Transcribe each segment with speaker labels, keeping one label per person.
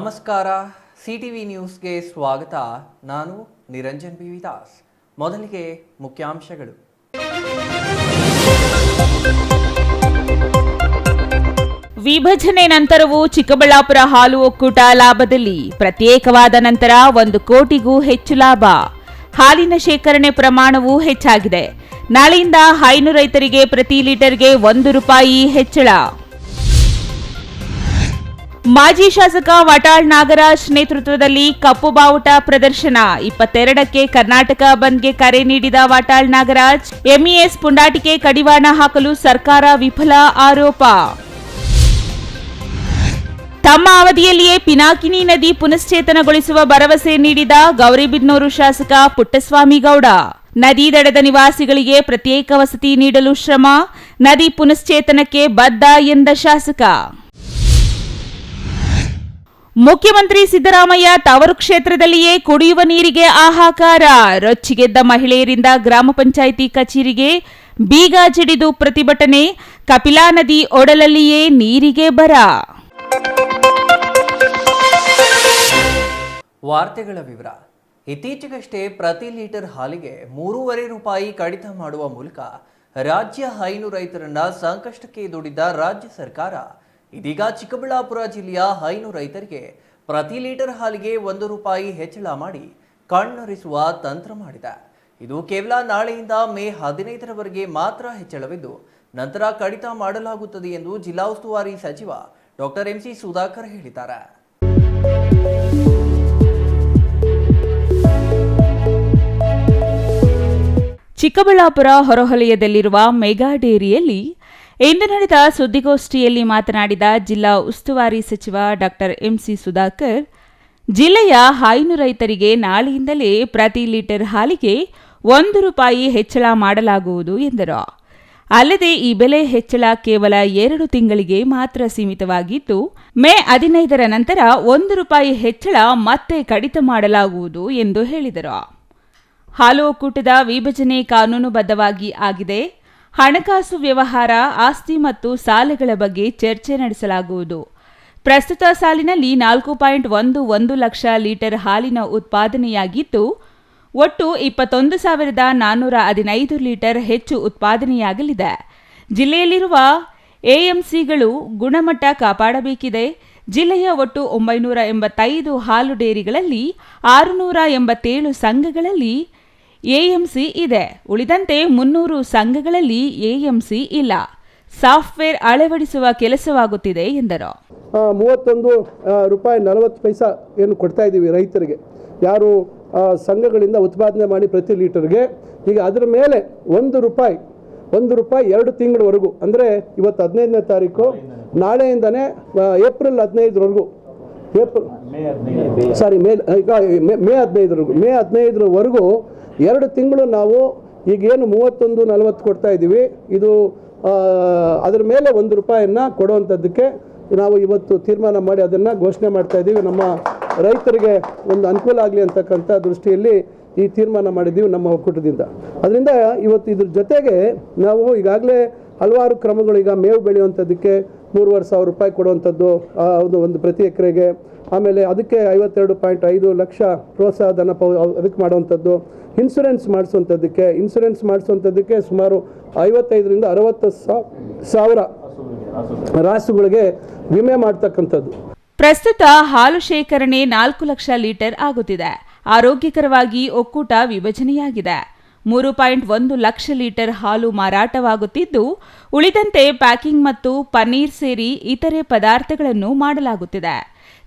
Speaker 1: ನಮಸ್ಕಾರ, ಸಿಟಿವಿ ನ್ಯೂಸ್ಗೆ ಸ್ವಾಗತ. ನಾನು ನಿರಂಜನ್ ಬಿ ದಾಸ್. ಮೊದಲಿಗೆ ಮುಖ್ಯಾಂಶಗಳು.
Speaker 2: ವಿಭಜನೆ ನಂತರವೂ ಚಿಕ್ಕಬಳ್ಳಾಪುರ ಹಾಲು ಒಕ್ಕೂಟ ಲಾಭದಲ್ಲಿ. ಪ್ರತ್ಯೇಕವಾದ ನಂತರ 1 ಕೋಟಿಗೂ ಹೆಚ್ಚು ಲಾಭ. ಹಾಲಿನ ಶೇಖರಣೆ ಪ್ರಮಾಣವೂ ಹೆಚ್ಚಾಗಿದೆ. ನಾಳೆಯಿಂದ ಹೈನು ರೈತರಿಗೆ ಪ್ರತಿ ಲೀಟರ್ಗೆ ₹1 ಹೆಚ್ಚಳ. ಮಾಜಿ ಶಾಸಕ ವಾಟಾಳ್ ನಾಗರಾಜ್ ನೇತೃತ್ವದಲ್ಲಿ ಕಪ್ಪು ಬಾವುಟ ಪ್ರದರ್ಶನ. 22ಕ್ಕೆ ಕರ್ನಾಟಕ ಬಂದ್ಗೆ ಕರೆ ನೀಡಿದ ವಾಟಾಳ್ ನಾಗರಾಜ್, ಎಂಇಎಸ್ ಪುಂಡಾಟಿಕೆ ಕಡಿವಾಣ ಹಾಕಲು ಸರ್ಕಾರ ವಿಫಲ ಆರೋಪ. ತಮ್ಮ ಅವಧಿಯಲ್ಲಿಯೇ ಪಿನಾಕಿನಿ ನದಿ ಪುನಶ್ಚೇತನಗೊಳಿಸುವ ಭರವಸೆ ನೀಡಿದ ಗೌರಿಬಿದನೂರು ಶಾಸಕ ಪುಟ್ಟಸ್ವಾಮಿ ಗೌಡ. ನದಿ ದಡದ ನಿವಾಸಿಗಳಿಗೆ ಪ್ರತ್ಯೇಕ ವಸತಿ ನೀಡಲು ಶ್ರಮ, ನದಿ ಪುನಶ್ಚೇತನಕ್ಕೆ ಬದ್ಧ ಎಂದ ಶಾಸಕ. ಮುಖ್ಯಮಂತ್ರಿ ಸಿದ್ದರಾಮಯ್ಯ ತವರು ಕ್ಷೇತ್ರದಲ್ಲಿಯೇ ಕುಡಿಯುವ ನೀರಿಗೆ ಹಾಹಾಕಾರ. ರೊಚ್ಚಿಗೆದ್ದ ಮಹಿಳೆಯರಿಂದ ಗ್ರಾಮ ಪಂಚಾಯಿತಿ ಕಚೇರಿಗೆ ಬೀಗ ಜಡಿದು ಪ್ರತಿಭಟನೆ. ಕಪಿಲಾ ನದಿ ಒಡಲಲ್ಲಿಯೇ ನೀರಿಗೆ ಬರ.
Speaker 1: ವಾರ್ತೆಗಳ ವಿವರ. ಇತ್ತೀಚೆಗಷ್ಟೇ ಪ್ರತಿ ಲೀಟರ್ ಹಾಲಿಗೆ ₹3.5 ಕಡಿತ ಮಾಡುವ ಮೂಲಕ ರಾಜ್ಯ ಹೈನು ರೈತರನ್ನ ಸಂಕಷ್ಟಕ್ಕೆ ದೂಡಿದ ರಾಜ್ಯ ಸರ್ಕಾರ ಇದೀಗ ಚಿಕ್ಕಬಳ್ಳಾಪುರ ಜಿಲ್ಲೆಯ ಹೈನು ರೈತರಿಗೆ ಪ್ರತಿ ಲೀಟರ್ ಹಾಲಿಗೆ ₹1 ಹೆಚ್ಚಳ ಮಾಡಿ ಕಣ್ಣೊರೆಸುವ ತಂತ್ರ ಮಾಡಿದೆ. ಇದು ಕೇವಲ ನಾಳೆಯಿಂದ ಮೇ 15ರವರೆಗೆ ಮಾತ್ರ ಹೆಚ್ಚಳವಿದ್ದು, ನಂತರ ಕಡಿತ ಮಾಡಲಾಗುತ್ತದೆ ಎಂದು ಜಿಲ್ಲಾ ಉಸ್ತುವಾರಿ ಸಚಿವ ಡಾಕ್ಟರ್ ಎಂಸಿ ಸುಧಾಕರ್ ಹೇಳಿದ್ದಾರೆ.
Speaker 2: ಚಿಕ್ಕಬಳ್ಳಾಪುರ ಹೊರವಲಯದಲ್ಲಿರುವ ಮೆಗಾ ಡೇರಿಯಲ್ಲಿ ಇಂದು ನಡೆದ ಸುದ್ದಿಗೋಷ್ಠಿಯಲ್ಲಿ ಮಾತನಾಡಿದ ಜಿಲ್ಲಾ ಉಸ್ತುವಾರಿ ಸಚಿವ ಡಾಕ್ಟರ್ ಎಂಸಿ ಸುಧಾಕರ್, ಜಿಲ್ಲೆಯ ಹೈನು ರೈತರಿಗೆ ನಾಳೆಯಿಂದಲೇ ಪ್ರತಿ ಲೀಟರ್ ಹಾಲಿಗೆ ₹1 ಹೆಚ್ಚಳ ಮಾಡಲಾಗುವುದು ಎಂದರು. ಅಲ್ಲದೆ ಈ ಬೆಲೆ ಹೆಚ್ಚಳ ಕೇವಲ 2 ತಿಂಗಳಿಗೆ ಮಾತ್ರ ಸೀಮಿತವಾಗಿದ್ದು, ಮೇ 15ರ ನಂತರ ₹1 ಹೆಚ್ಚಳ ಮತ್ತೆ ಕಡಿತ ಮಾಡಲಾಗುವುದು ಎಂದು ಹೇಳಿದರು. ಹಾಲು ಒಕ್ಕೂಟದ ವಿಭಜನೆ ಕಾನೂನುಬದ್ಧವಾಗಿ ಆಗಿದೆ. ಹಣಕಾಸು ವ್ಯವಹಾರ, ಆಸ್ತಿ ಮತ್ತು ಸಾಲಗಳ ಬಗ್ಗೆ ಚರ್ಚೆ ನಡೆಸಲಾಗುವುದು. ಪ್ರಸ್ತುತ ಸಾಲಿನಲ್ಲಿ 4.11 ಲಕ್ಷ ಲೀಟರ್ ಹಾಲಿನ ಉತ್ಪಾದನೆಯಾಗಿದ್ದು, ಒಟ್ಟು 21,415 ಲೀಟರ್ ಹೆಚ್ಚು ಉತ್ಪಾದನೆಯಾಗಲಿದೆ. ಜಿಲ್ಲೆಯಲ್ಲಿರುವ ಎಎಂಸಿಗಳು ಗುಣಮಟ್ಟ ಕಾಪಾಡಬೇಕಿದೆ. ಜಿಲ್ಲೆಯ ಒಟ್ಟು 985 ಹಾಲು ಡೇರಿಗಳಲ್ಲಿ 687 ಸಂಘಗಳಲ್ಲಿ ಎಎಂಸಿ ಇದೆ. ಉಳಿದಂತೆ 300 ಸಂಘಗಳಲ್ಲಿ ಎಎಂಸಿ ಇಲ್ಲ. ಸಾಫ್ಟ್ವೇರ್ ಅಳವಡಿಸುವ ಕೆಲಸವಾಗುತ್ತಿದೆ ಎಂದರು.
Speaker 3: ₹31.40 ಏನು ಕೊಡ್ತಾ ಇದ್ದೀವಿ ರೈತರಿಗೆ, ಯಾರು ಸಂಘಗಳಿಂದ ಉತ್ಪಾದನೆ ಮಾಡಿ ಪ್ರತಿ ಲೀಟರ್ಗೆ. ಈಗ ಅದರ ಮೇಲೆ ₹1 2 ತಿಂಗಳವರೆಗೂ, ಅಂದರೆ ಇವತ್ತು 15ನೇ ತಾರೀಕು, ನಾಳೆಯಿಂದನೇ ಏಪ್ರಿಲ್ 15ರವರೆಗೂ, ಮೇ 15ರವರೆಗೂ 2 ತಿಂಗಳು ನಾವು ಈಗೇನು 31.40 ಕೊಡ್ತಾ ಇದ್ದೀವಿ, ಇದು ಅದರ ಮೇಲೆ ₹1 ಕೊಡುವಂಥದ್ದಕ್ಕೆ ನಾವು ಇವತ್ತು ತೀರ್ಮಾನ ಮಾಡಿ ಅದನ್ನು ಘೋಷಣೆ ಮಾಡ್ತಾ ಇದ್ದೀವಿ. ನಮ್ಮ ರೈತರಿಗೆ ಒಂದು ಅನುಕೂಲ ಆಗಲಿ ಅಂತಕ್ಕಂಥ ದೃಷ್ಟಿಯಲ್ಲಿ ಈ ತೀರ್ಮಾನ ಮಾಡಿದ್ದೀವಿ ನಮ್ಮ ಒಕ್ಕೂಟದಿಂದ. ಅದರಿಂದ ಇವತ್ತು ಇದ್ರ ಜೊತೆಗೆ ನಾವು ಈಗಾಗಲೇ ಹಲವಾರು ಕ್ರಮಗಳು, ಈಗ ಮೇವು ಬೆಳೆಯುವಂಥದ್ದಕ್ಕೆ ₹3,500 ಕೊಡುವಂಥದ್ದು ಒಂದು ಪ್ರತಿ ಎಕರೆಗೆ, ಆಮೇಲೆ ಅದಕ್ಕೆ 52.5 ಲಕ್ಷ ಪ್ರೋತ್ಸಾಹ ಧನ ಅದಕ್ಕೆ ಮಾಡುವಂಥದ್ದು, ಇನ್ಸೂರೆನ್ಸ್ ಮಾಡಿಸುವಂಥದ್ದಕ್ಕೆ ಸುಮಾರು 55,000 ರಿಂದ 60,000 ರಾಸುಗಳಿಗೆ ವಿಮೆ ಮಾಡ್ತಕ್ಕಂಥದ್ದು.
Speaker 2: ಪ್ರಸ್ತುತ ಹಾಲು ಶೇಖರಣೆ 4 ಲಕ್ಷ ಲೀಟರ್ ಆಗುತ್ತಿದೆ. ಆರೋಗ್ಯಕರವಾಗಿ ಒಕ್ಕೂಟ ವಿಭಜನೆಯಾಗಿದೆ. 3.1 ಲಕ್ಷ ಲೀಟರ್ ಹಾಲು ಮಾರಾಟವಾಗುತ್ತಿದ್ದು, ಉಳಿದಂತೆ ಪ್ಯಾಕಿಂಗ್ ಮತ್ತು ಪನ್ನೀರ್ ಸೇರಿ ಇತರೆ ಪದಾರ್ಥಗಳನ್ನು ಮಾಡಲಾಗುತ್ತಿದೆ.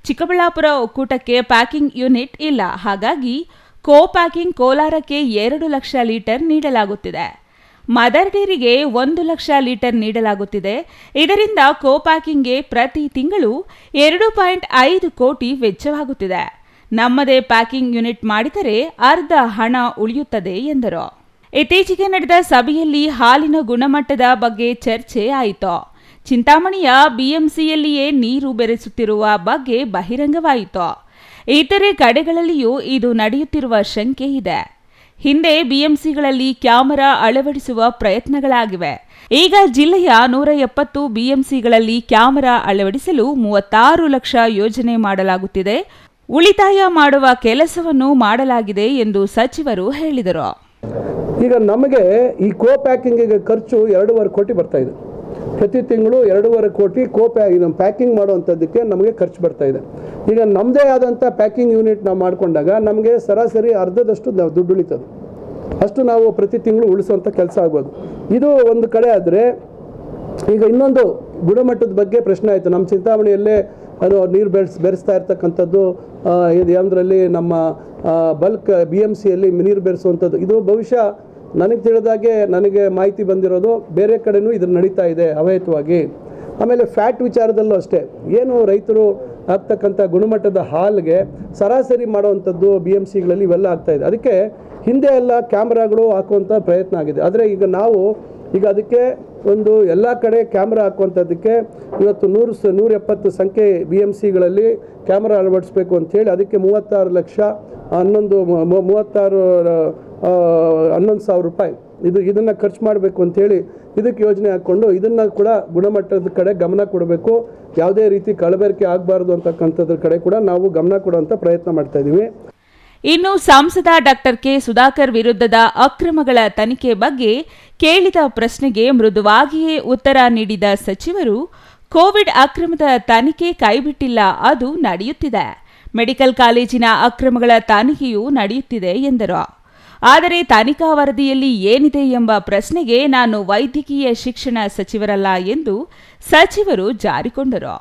Speaker 2: ಚಿಕ್ಕಬಳ್ಳಾಪುರ ಒಕ್ಕೂಟಕ್ಕೆ ಪ್ಯಾಕಿಂಗ್ ಯೂನಿಟ್ ಇಲ್ಲ. ಹಾಗಾಗಿ ಕೋ ಪ್ಯಾಕಿಂಗ್ ಕೋಲಾರಕ್ಕೆ 2 ಲಕ್ಷ ಲೀಟರ್ ನೀಡಲಾಗುತ್ತಿದೆ. ಮದರ್ ಡೇರಿಗೆ 1 ಲಕ್ಷ ಲೀಟರ್ ನೀಡಲಾಗುತ್ತಿದೆ. ಇದರಿಂದ ಕೋ ಪ್ಯಾಕಿಂಗ್ಗೆ ಪ್ರತಿ ತಿಂಗಳು 2.5 ಕೋಟಿ ವೆಚ್ಚವಾಗುತ್ತಿದೆ. ನಮ್ಮದೇ ಪ್ಯಾಕಿಂಗ್ ಯೂನಿಟ್ ಮಾಡಿದರೆ ಅರ್ಧ ಹಣ ಉಳಿಯುತ್ತದೆ ಎಂದರು. ಇತ್ತೀಚೆಗೆ ನಡೆದ ಸಭೆಯಲ್ಲಿ ಹಾಲಿನ ಗುಣಮಟ್ಟದ ಬಗ್ಗೆ ಚರ್ಚೆ ಆಯಿತು. ಚಿಂತಾಮಣಿಯ ಬಿಎಂಸಿಯಲ್ಲಿಯೇ ನೀರು ಬೆರೆಸುತ್ತಿರುವ ಬಗ್ಗೆ ಬಹಿರಂಗವಾಯಿತು. ಇತರೆ ಕಡೆಗಳಲ್ಲಿಯೂ ಇದು ನಡೆಯುತ್ತಿರುವ ಶಂಕೆ ಇದೆ. ಹಿಂದೆ ಬಿಎಂಸಿಗಳಲ್ಲಿ ಕ್ಯಾಮೆರಾ ಅಳವಡಿಸುವ ಪ್ರಯತ್ನಗಳಾಗಿವೆ. ಈಗ ಜಿಲ್ಲೆಯ 170 ಬಿಎಂಸಿಗಳಲ್ಲಿ ಕ್ಯಾಮೆರಾ ಅಳವಡಿಸಲು 36 ಲಕ್ಷ ಯೋಜನೆ ಮಾಡಲಾಗುತ್ತಿದೆ. ಉಳಿತಾಯ ಮಾಡುವ ಕೆಲಸವನ್ನು ಮಾಡಲಾಗಿದೆ ಎಂದು ಸಚಿವರು ಹೇಳಿದರು.
Speaker 3: ಈಗ ನಮಗೆ ಈ ಕೋ ಪ್ಯಾಕಿಂಗಿಗೆ ಖರ್ಚು 2.5 ಕೋಟಿ ಬರ್ತಾ ಇದೆ. ಪ್ರತಿ ತಿಂಗಳು 2.5 ಕೋಟಿ ಪ್ಯಾಕಿಂಗ್ ಮಾಡುವಂಥದ್ದಕ್ಕೆ ನಮಗೆ ಖರ್ಚು ಬರ್ತಾ ಇದೆ. ಈಗ ನಮ್ಮದೇ ಆದಂಥ ಪ್ಯಾಕಿಂಗ್ ಯೂನಿಟ್ ನಾವು ಮಾಡಿಕೊಂಡಾಗ ನಮಗೆ ಸರಾಸರಿ ಅರ್ಧದಷ್ಟು ನಾವು ದುಡ್ಡು ಉಳಿತದೆ. ಅಷ್ಟು ನಾವು ಪ್ರತಿ ತಿಂಗಳು ಉಳಿಸುವಂಥ ಕೆಲಸ ಆಗ್ಬೋದು. ಇದು ಒಂದು ಕಡೆ ಆದರೆ, ಈಗ ಇನ್ನೊಂದು ಗುಣಮಟ್ಟದ ಬಗ್ಗೆ ಪ್ರಶ್ನೆ ಆಯಿತು. ನಮ್ಮ ಚಿಂತಾಮಣಿಯಲ್ಲೇ ಅದು ನೀರು ಬೆರೆಸ್ತಾ ಇರ್ತಕ್ಕಂಥದ್ದು, ಇದು ಅದರಲ್ಲಿ ನಮ್ಮ ಬಲ್ಕ್ BMCಯಲ್ಲಿ ನೀರು ಬೆರೆಸುವಂಥದ್ದು, ಇದು ಬಹುಶಃ ನನಗೆ ತಿಳಿದಾಗೆ ನನಗೆ ಮಾಹಿತಿ ಬಂದಿರೋದು ಬೇರೆ ಕಡೆನೂ ಇದು ನಡೀತಾ ಇದೆ ಅವೈಧವಾಗಿ. ಆಮೇಲೆ ಫ್ಯಾಟ್ ವಿಚಾರದಲ್ಲೂ ಅಷ್ಟೇ, ಏನು ರೈತರು ಆಗ್ತಕ್ಕಂಥ ಗುಣಮಟ್ಟದ ಹಾಲ್ಗೆ ಸರಾಸರಿ ಮಾಡುವಂಥದ್ದು BMCಗಳಲ್ಲಿ ಇವೆಲ್ಲ ಆಗ್ತಾಯಿದೆ. ಅದಕ್ಕೆ ಹಿಂದೆ ಎಲ್ಲ ಕ್ಯಾಮ್ರಾಗಳು ಹಾಕುವಂಥ ಪ್ರಯತ್ನ ಆಗಿದೆ. ಆದರೆ ಈಗ ನಾವು ಅದಕ್ಕೆ ಒಂದು ಎಲ್ಲ ಕಡೆ ಕ್ಯಾಮ್ರಾ ಹಾಕುವಂಥದ್ದಕ್ಕೆ ಇವತ್ತು 170 ಸಂಖ್ಯೆ BMCಗಳಲ್ಲಿ ಕ್ಯಾಮ್ರಾ ಅಳವಡಿಸಬೇಕು ಅಂಥೇಳಿ ಅದಕ್ಕೆ 36 ಲಕ್ಷ 11 ಸಾವಿರ ರೂಪಾಯಿ ಇದನ್ನು ಖರ್ಚು ಮಾಡಬೇಕು ಅಂಥೇಳಿ ಇದಕ್ಕೆ ಯೋಜನೆ ಹಾಕ್ಕೊಂಡು ಇದನ್ನು ಕೂಡ ಗುಣಮಟ್ಟದ ಕಡೆ ಗಮನ ಕೊಡಬೇಕು. ಯಾವುದೇ ರೀತಿ ಕಲಬೆರಕೆ ಆಗಬಾರ್ದು ಅಂತಕ್ಕಂಥದ್ರ ಕಡೆ ಕೂಡ ನಾವು ಗಮನ ಕೊಡುವಂಥ ಪ್ರಯತ್ನ ಮಾಡ್ತಾ ಇದ್ದೀವಿ.
Speaker 2: ಇನ್ನು ಸಂಸದ ಡಾಕ್ಟರ್ ಕೆ ಸುಧಾಕರ್ ವಿರುದ್ಧದ ಅಕ್ರಮಗಳ ತನಿಖೆ ಬಗ್ಗೆ ಕೇಳಿದ ಪ್ರಶ್ನೆಗೆ ಮೃದುವಾಗಿಯೇ ಉತ್ತರ ನೀಡಿದ ಸಚಿವರು, ಕೋವಿಡ್ ಅಕ್ರಮದ ತನಿಖೆ ಕೈಬಿಟ್ಟಿಲ್ಲ, ಅದು ನಡೆಯುತ್ತಿದೆ. ಮೆಡಿಕಲ್ ಕಾಲೇಜಿನ ಅಕ್ರಮಗಳ ತನಿಖೆಯೂ ನಡೆಯುತ್ತಿದೆ ಎಂದರು. ಆದರೆ ತನಿಖಾ ವರದಿಯಲ್ಲಿ ಏನಿದೆ ಎಂಬ ಪ್ರಶ್ನೆಗೆ ನಾನು ವೈದ್ಯಕೀಯ ಶಿಕ್ಷಣ ಸಚಿವರಲ್ಲ ಎಂದು ಸಚಿವರು ಜಾರಿಕೊಂಡರು.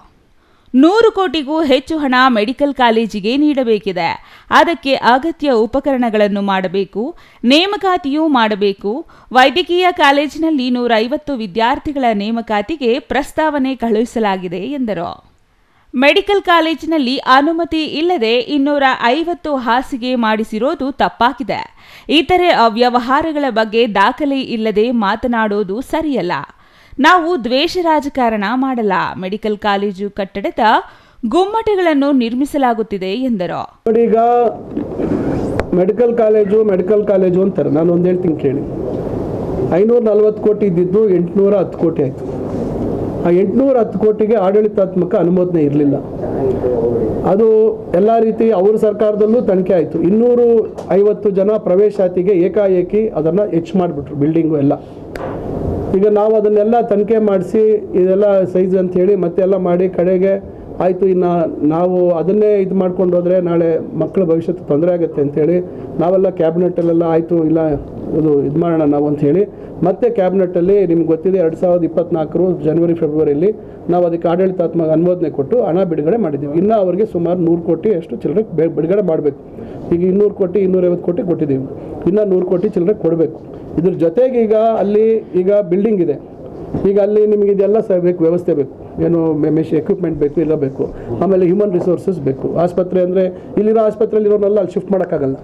Speaker 2: 100 ಕೋಟಿಗೂ ಹೆಚ್ಚು ಹಣ ಮೆಡಿಕಲ್ ಕಾಲೇಜಿಗೆ ನೀಡಬೇಕಿದೆ. ಅದಕ್ಕೆ ಅಗತ್ಯ ಉಪಕರಣಗಳನ್ನು ಮಾಡಬೇಕು, ನೇಮಕಾತಿಯೂ ಮಾಡಬೇಕು. ವೈದ್ಯಕೀಯ ಕಾಲೇಜಿನಲ್ಲಿ 150 ವಿದ್ಯಾರ್ಥಿಗಳ ನೇಮಕಾತಿಗೆ ಪ್ರಸ್ತಾವನೆ ಕಳುಹಿಸಲಾಗಿದೆ ಎಂದರು. ಮೆಡಿಕಲ್ ಕಾಲೇಜಿನಲ್ಲಿ ಅನುಮತಿ ಇಲ್ಲದೆ 250 ಹಾಸಿಗೆ ಮಾಡಿಸಿರೋದು ತಪ್ಪಾಗಿದೆ. ಇತರೆ ಅವ್ಯವಹಾರಗಳ ಬಗ್ಗೆ ದಾಖಲೆ ಇಲ್ಲದೆ ಮಾತನಾಡೋದು ಸರಿಯಲ್ಲ. ನಾವು ದ್ವೇಷ ರಾಜಕಾರಣ ಮಾಡಲ್ಲ. ಮೆಡಿಕಲ್ ಕಾಲೇಜು ಕಟ್ಟಡದ ಗುಮ್ಮಟಗಳನ್ನು ನಿರ್ಮಿಸಲಾಗುತ್ತಿದೆ ಎಂದರು.
Speaker 3: ಈಗ ಮೆಡಿಕಲ್ ಕಾಲೇಜು ಅಂತಾರೆ. ನಾನು ಒಂದು ಹೇಳ್ತೀನಿ ಕೇಳಿ. 540 ಕೋಟಿ ಇದ್ದಿದ್ದು 810 ಕೋಟಿ ಆಯಿತು. ಆ 810 ಕೋಟಿಗೆ ಆಡಳಿತಾತ್ಮಕ ಅನುಮೋದನೆ ಇರಲಿಲ್ಲ. ಅದು ಎಲ್ಲ ರೀತಿ ಅವ್ರ ಸರ್ಕಾರದಲ್ಲೂ ತನಿಖೆ ಆಯಿತು. 250 ಜನ ಪ್ರವೇಶಾತಿಗೆ ಏಕಾಏಕಿ ಅದನ್ನು ಹೆಚ್ಚು ಮಾಡಿಬಿಟ್ರು ಬಿಲ್ಡಿಂಗು ಎಲ್ಲ. ಈಗ ನಾವು ಅದನ್ನೆಲ್ಲ ತನಿಖೆ ಮಾಡಿಸಿ ಇದೆಲ್ಲ ಸೈಜ್ ಅಂಥೇಳಿ ಮತ್ತೆ ಎಲ್ಲ ಮಾಡಿ ಕಡೆಗೆ ಆಯಿತು, ಇನ್ನು ನಾವು ಅದನ್ನೇ ಇದು ಮಾಡ್ಕೊಂಡು ಹೋದರೆ ನಾಳೆ ಮಕ್ಕಳ ಭವಿಷ್ಯತ್ತು ತೊಂದರೆ ಆಗುತ್ತೆ ಅಂಥೇಳಿ ನಾವೆಲ್ಲ ಕ್ಯಾಬಿನೆಟಲ್ಲೆಲ್ಲ ಆಯಿತು ಇಲ್ಲ ಇದು ಮಾಡೋಣ ನಾವು ಅಂಥೇಳಿ ಮತ್ತೆ ಕ್ಯಾಬಿನೆಟಲ್ಲಿ ನಿಮ್ಗೆ ಗೊತ್ತಿದೆ 2024 ಜನವರಿ ಫೆಬ್ರವರಿಯಲ್ಲಿ ನಾವು ಅದಕ್ಕೆ ಆಡಳಿತಾತ್ಮಕ ಅನುಮೋದನೆ ಕೊಟ್ಟು ಹಣ ಬಿಡುಗಡೆ ಮಾಡಿದ್ದೀವಿ. ಇನ್ನು ಅವರಿಗೆ ಸುಮಾರು 100 ಕೋಟಿ ಅಷ್ಟು ಚಿಲ್ಲರೆ ಬಿಡುಗಡೆ ಮಾಡಬೇಕು. ಈಗ 200 ಕೋಟಿ 250 ಕೋಟಿ ಕೊಟ್ಟಿದ್ದೀವಿ. ಇನ್ನು 100 ಕೋಟಿ ಚಿಲ್ಲರೆ ಕೊಡಬೇಕು. ಇದ್ರ ಜೊತೆಗೆ ಈಗ ಬಿಲ್ಡಿಂಗ್ ಇದೆ. ಈಗ ಅಲ್ಲಿ ನಿಮಗೆ ಇದೆಲ್ಲ ಬೇಕು, ವ್ಯವಸ್ಥೆ ಬೇಕು, ಏನು ಎಕ್ವಿಪ್ಮೆಂಟ್ ಬೇಕು, ಇಲ್ಲ ಬೇಕು. ಆಮೇಲೆ ಹ್ಯೂಮನ್ ರಿಸೋರ್ಸಸ್ ಬೇಕು. ಆಸ್ಪತ್ರೆ ಅಂದರೆ ಇಲ್ಲಿರೋ ಆಸ್ಪತ್ರೆಯಲ್ಲಿರೋನೆಲ್ಲ ಅಲ್ಲಿ ಶಿಫ್ಟ್ ಮಾಡೋಕ್ಕಾಗಲ್ಲ.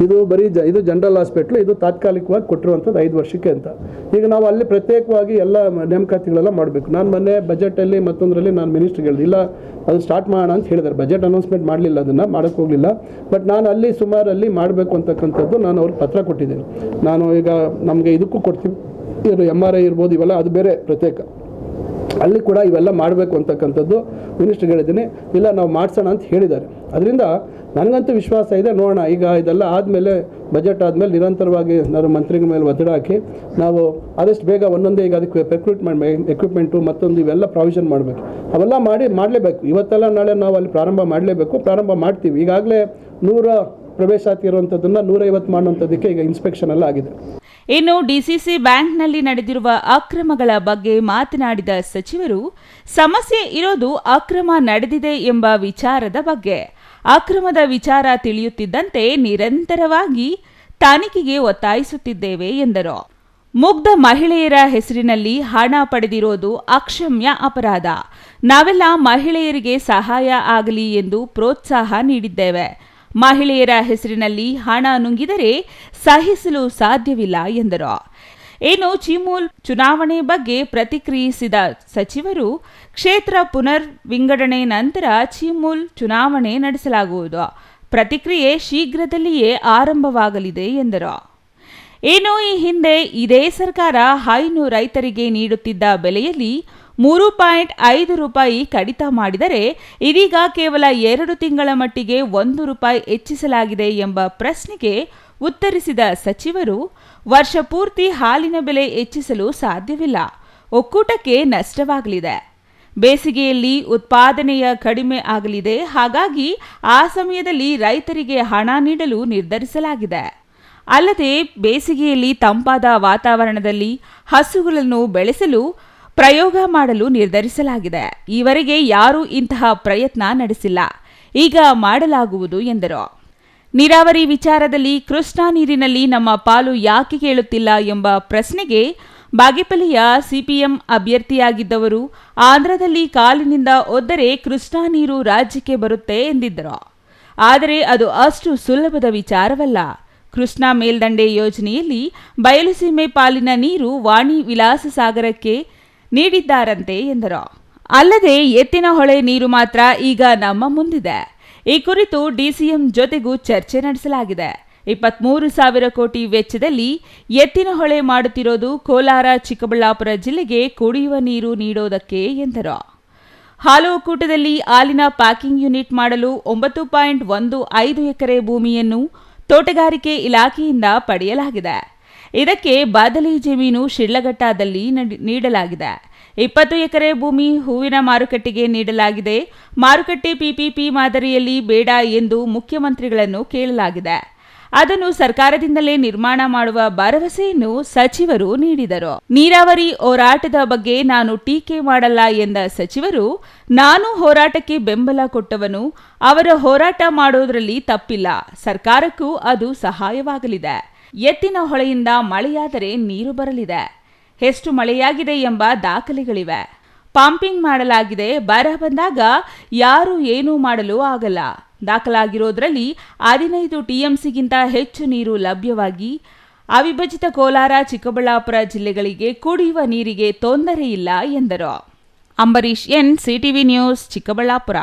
Speaker 3: ಇದು ಬರೀ ಇದು ಜನರಲ್ ಹಾಸ್ಪಿಟ್ಲು, ಇದು ತಾತ್ಕಾಲಿಕವಾಗಿ ಕೊಟ್ಟಿರುವಂಥದ್ದು 5 ವರ್ಷಕ್ಕೆ ಅಂತ. ಈಗ ನಾವು ಅಲ್ಲಿ ಪ್ರತ್ಯೇಕವಾಗಿ ಎಲ್ಲ ನೇಮಕಾತಿಗಳೆಲ್ಲ ಮಾಡಬೇಕು. ನಾನು ಮೊನ್ನೆ ಬಜೆಟಲ್ಲಿ ಮತ್ತೊಂದರಲ್ಲಿ ನಾನು ಮಿನಿಸ್ಟ್ರಿಗೆ ಹೇಳಿದೆ, ಇಲ್ಲ ಅದು ಸ್ಟಾರ್ಟ್ ಮಾಡೋಣ ಅಂತ ಹೇಳಿದ್ದಾರೆ. ಬಜೆಟ್ ಅನೌನ್ಸ್ಮೆಂಟ್ ಮಾಡಲಿಲ್ಲ, ಅದನ್ನು ಮಾಡೋಕ್ಕೆ ಹೋಗಲಿಲ್ಲ. ಬಟ್ ನಾನು ಅಲ್ಲಿ ಸುಮಾರಲ್ಲಿ ಮಾಡಬೇಕು ಅಂತಕ್ಕಂಥದ್ದು ನಾನು ಅವ್ರಿಗೆ ಪತ್ರ ಕೊಟ್ಟಿದ್ದೇನೆ. ನಾನು ಈಗ ನಮಗೆ ಇದಕ್ಕೂ ಕೊಡ್ತೀವಿ, MRI ಇರ್ಬೋದು, ಇವೆಲ್ಲ ಅದು ಬೇರೆ ಪ್ರತ್ಯೇಕ, ಅಲ್ಲಿ ಕೂಡ ಇವೆಲ್ಲ ಮಾಡಬೇಕು ಅಂತಕ್ಕಂಥದ್ದು ಮಿನಿಸ್ಟ್ರಿಗೆ ಹೇಳಿದ್ದೀನಿ. ಇಲ್ಲ ನಾವು ಮಾಡಿಸೋಣ ಅಂತ ಹೇಳಿದ್ದಾರೆ. ಅದರಿಂದ ನನಗಂತೂ ವಿಶ್ವಾಸ ಇದೆ. ನೋಡೋಣ, ಈಗ ಇದೆಲ್ಲ ಆದಮೇಲೆ ಬಜೆಟ್ ಆದಮೇಲೆ ನಿರಂತರವಾಗಿ ನಾನು ಮಂತ್ರಿಗಳ ಮೇಲೆ ಒತ್ತಡ ಹಾಕಿ ನಾವು ಆದಷ್ಟು ಬೇಗ ಒಂದೊಂದೇ ಈಗ ಅದಕ್ಕೆ ಎಕ್ವಿಪ್ಮೆಂಟು ಮತ್ತೊಂದು ಇವೆಲ್ಲ ಪ್ರಾವಿಷನ್ ಮಾಡಬೇಕು. ಅವೆಲ್ಲ ಮಾಡಲೇಬೇಕು. ಇವತ್ತೆಲ್ಲ ನಾಳೆ ನಾವು ಅಲ್ಲಿ ಪ್ರಾರಂಭ ಮಾಡ್ತೀವಿ. ಈಗಾಗಲೇ 100 ಪ್ರವೇಶಾತಿ ಇರುವಂಥದ್ದನ್ನು 150 ಮಾಡುವಂಥದ್ದಕ್ಕೆ ಈಗ ಇನ್ಸ್ಪೆಕ್ಷನ್ ಎಲ್ಲ ಆಗಿದೆ.
Speaker 2: ಇನ್ನು ಡಿಸಿಸಿ ಬ್ಯಾಂಕ್ನಲ್ಲಿ ನಡೆದಿರುವ ಅಕ್ರಮಗಳ ಬಗ್ಗೆ ಮಾತನಾಡಿದ ಸಚಿವರು, ಸಮಸ್ಯೆ ಇರೋದು ಅಕ್ರಮ ನಡೆದಿದೆ ಎಂಬ ವಿಚಾರದ ಬಗ್ಗೆ. ಅಕ್ರಮದ ವಿಚಾರ ತಿಳಿಯುತ್ತಿದ್ದಂತೆ ನಿರಂತರವಾಗಿ ತನಿಖೆಗೆ ಒತ್ತಾಯಿಸುತ್ತಿದ್ದೇವೆ ಎಂದರು. ಮುಗ್ಧ ಮಹಿಳೆಯರ ಹೆಸರಿನಲ್ಲಿ ಹಣ ಪಡೆದಿರೋದು ಅಕ್ಷಮ್ಯ ಅಪರಾಧ. ನಾವೆಲ್ಲ ಮಹಿಳೆಯರಿಗೆ ಸಹಾಯ ಆಗಲಿ ಎಂದು ಪ್ರೋತ್ಸಾಹ ನೀಡಿದ್ದೇವೆ. ಮಹಿಳೆಯರ ಹೆಸರಿನಲ್ಲಿ ಹಣ ನುಂಗಿದರೆ ಸಹಿಸಲು ಸಾಧ್ಯವಿಲ್ಲ ಎಂದರು. ಇನ್ನು ಚಿಮೂಲ್ ಚುನಾವಣೆ ಬಗ್ಗೆ ಪ್ರತಿಕ್ರಿಯಿಸಿದ ಸಚಿವರು, ಕ್ಷೇತ್ರ ಪುನರ್ ವಿಂಗಡಣೆ ನಂತರ ಚಿಮೂಲ್ ಚುನಾವಣೆ ನಡೆಸಲಾಗುವುದು. ಪ್ರತಿಕ್ರಿಯೆ ಶೀಘ್ರದಲ್ಲಿಯೇ ಆರಂಭವಾಗಲಿದೆ ಎಂದರು. ಇನ್ನು ಈ ಹಿಂದೆ ಇದೇ ಸರ್ಕಾರ ಹೈನು ರೈತರಿಗೆ ನೀಡುತ್ತಿದ್ದ ಬೆಲೆಯಲ್ಲಿ 3.5 ರೂಪಾಯಿ ಕಡಿತ ಮಾಡಿದರೆ ಇದೀಗ ಕೇವಲ 2 ತಿಂಗಳ ಮಟ್ಟಿಗೆ 1 ರೂಪಾಯಿ ಹೆಚ್ಚಿಸಲಾಗಿದೆ ಎಂಬ ಪ್ರಶ್ನೆಗೆ ಉತ್ತರಿಸಿದ ಸಚಿವರು, ವರ್ಷ ಪೂರ್ತಿ ಹಾಲಿನ ಬೆಲೆ ಹೆಚ್ಚಿಸಲು ಸಾಧ್ಯವಿಲ್ಲ, ಒಕ್ಕೂಟಕ್ಕೆ ನಷ್ಟವಾಗಲಿದೆ. ಬೇಸಿಗೆಯಲ್ಲಿ ಉತ್ಪಾದನೆಯ ಕಡಿಮೆ ಆಗಲಿದೆ, ಹಾಗಾಗಿ ಆ ಸಮಯದಲ್ಲಿ ರೈತರಿಗೆ ಹಣ ನೀಡಲು ನಿರ್ಧರಿಸಲಾಗಿದೆ. ಅಲ್ಲದೆ ಬೇಸಿಗೆಯಲ್ಲಿ ತಂಪಾದ ವಾತಾವರಣದಲ್ಲಿ ಹಸುಗಳನ್ನು ಬೆಳೆಸಲು ಪ್ರಯೋಗ ಮಾಡಲು ನಿರ್ಧರಿಸಲಾಗಿದೆ. ಈವರೆಗೆ ಯಾರೂ ಇಂತಹ ಪ್ರಯತ್ನ ನಡೆಸಿಲ್ಲ, ಈಗ ಮಾಡಲಾಗುವುದು ಎಂದರು. ನೀರಾವರಿ ವಿಚಾರದಲ್ಲಿ ಕೃಷ್ಣಾ ನೀರಿನಲ್ಲಿ ನಮ್ಮ ಪಾಲು ಯಾಕೆ ಕೇಳುತ್ತಿಲ್ಲ ಎಂಬ ಪ್ರಶ್ನೆಗೆ ಬಾಗೇಪಲ್ಲಿಯ ಸಿಪಿಎಂ ಅಭ್ಯರ್ಥಿಯಾಗಿದ್ದವರು, ಆಂಧ್ರದಲ್ಲಿ ಕಾಲಿನಿಂದ ಒದ್ದರೆ ಕೃಷ್ಣಾ ನೀರು ರಾಜ್ಯಕ್ಕೆ ಬರುತ್ತೆ ಎಂದಿದ್ದರು. ಆದರೆ ಅದು ಅಷ್ಟು ಸುಲಭದ ವಿಚಾರವಲ್ಲ. ಕೃಷ್ಣಾ ಮೇಲ್ದಂಡೆ ಯೋಜನೆಯಲ್ಲಿ ಬಯಲುಸೀಮೆ ಪಾಲಿನ ನೀರು ವಾಣಿ ವಿಲಾಸ ಸಾಗರಕ್ಕೆ ನೀಡಿದ್ದಾರಂತೆ ಎಂದರು. ಅಲ್ಲದೆ ಎತ್ತಿನಹೊಳೆ ನೀರು ಮಾತ್ರ ಈಗ ನಮ್ಮ ಮುಂದಿದೆ. ಈ ಕುರಿತು ಡಿಸಿಎಂ ಜೊತೆಗೂ ಚರ್ಚೆ ನಡೆಸಲಾಗಿದೆ. 23,000 ಕೋಟಿ ವೆಚ್ಚದಲ್ಲಿ ಎತ್ತಿನಹೊಳೆ ಮಾಡುತ್ತಿರೋದು ಕೋಲಾರ, ಚಿಕ್ಕಬಳ್ಳಾಪುರ ಜಿಲ್ಲೆಗೆ ಕುಡಿಯುವ ನೀರು ನೀಡೋದಕ್ಕೆ ಎಂದರು. ಹಾಲು ಒಕ್ಕೂಟದಲ್ಲಿ ಹಾಲಿನ ಪ್ಯಾಕಿಂಗ್ ಯೂನಿಟ್ ಮಾಡಲು 9.15 ಎಕರೆ ಭೂಮಿಯನ್ನು ತೋಟಗಾರಿಕೆ ಇಲಾಖೆಯಿಂದ ಪಡೆಯಲಾಗಿದೆ. ಇದಕ್ಕೆ ಬದಲಿ ಜಮೀನು ಶಿಡ್ಲಘಟ್ಟದಲ್ಲಿ ನೀಡಲಾಗಿದೆ. 20 ಎಕರೆ ಭೂಮಿ ಹೂವಿನ ಮಾರುಕಟ್ಟೆಗೆ ನೀಡಲಾಗಿದೆ. ಮಾರುಕಟ್ಟೆ ಪಿಪಿಪಿ ಮಾದರಿಯಲ್ಲಿ ಬೇಡ ಎಂದು ಮುಖ್ಯಮಂತ್ರಿಗಳನ್ನು ಕೇಳಲಾಗಿದೆ. ಅದನ್ನು ಸರ್ಕಾರದಿಂದಲೇ ನಿರ್ಮಾಣ ಮಾಡುವ ಭರವಸೆಯನ್ನು ಸಚಿವರು ನೀಡಿದರು. ನೀರಾವರಿ ಹೋರಾಟದ ಬಗ್ಗೆ ನಾನು ಟೀಕೆ ಮಾಡಲ್ಲ ಎಂದ ಸಚಿವರು, ನಾನು ಹೋರಾಟಕ್ಕೆ ಬೆಂಬಲ ಕೊಟ್ಟವನು, ಅವರ ಹೋರಾಟ ಮಾಡೋದ್ರಲ್ಲಿ ತಪ್ಪಿಲ್ಲ, ಸರ್ಕಾರಕ್ಕೂ ಅದು ಸಹಾಯವಾಗಲಿದೆ. ಎತ್ತಿನ ಹೊಳೆಯಿಂದ ಮಳೆಯಾದರೆ ನೀರು ಬರಲಿದೆ. ಎಷ್ಟು ಮಳೆಯಾಗಿದೆ ಎಂಬ ದಾಖಲೆಗಳಿವೆ. ಪಂಪಿಂಗ್ ಮಾಡಲಾಗಿದೆ. ಬರ ಬಂದಾಗ ಯಾರು ಏನೂ ಮಾಡಲು ಆಗಲ್ಲ. ದಾಖಲಾಗಿರೋದ್ರಲ್ಲಿ 15 ಟಿಎಂಸಿಗಿಂತ ಹೆಚ್ಚು ನೀರು ಲಭ್ಯವಾಗಿ ಅವಿಭಜಿತ ಕೋಲಾರ, ಚಿಕ್ಕಬಳ್ಳಾಪುರ ಜಿಲ್ಲೆಗಳಿಗೆ ಕುಡಿಯುವ ನೀರಿಗೆ ತೊಂದರೆ ಇಲ್ಲ ಎಂದರು. Ambarish N, CTV news, Chikkaballapura.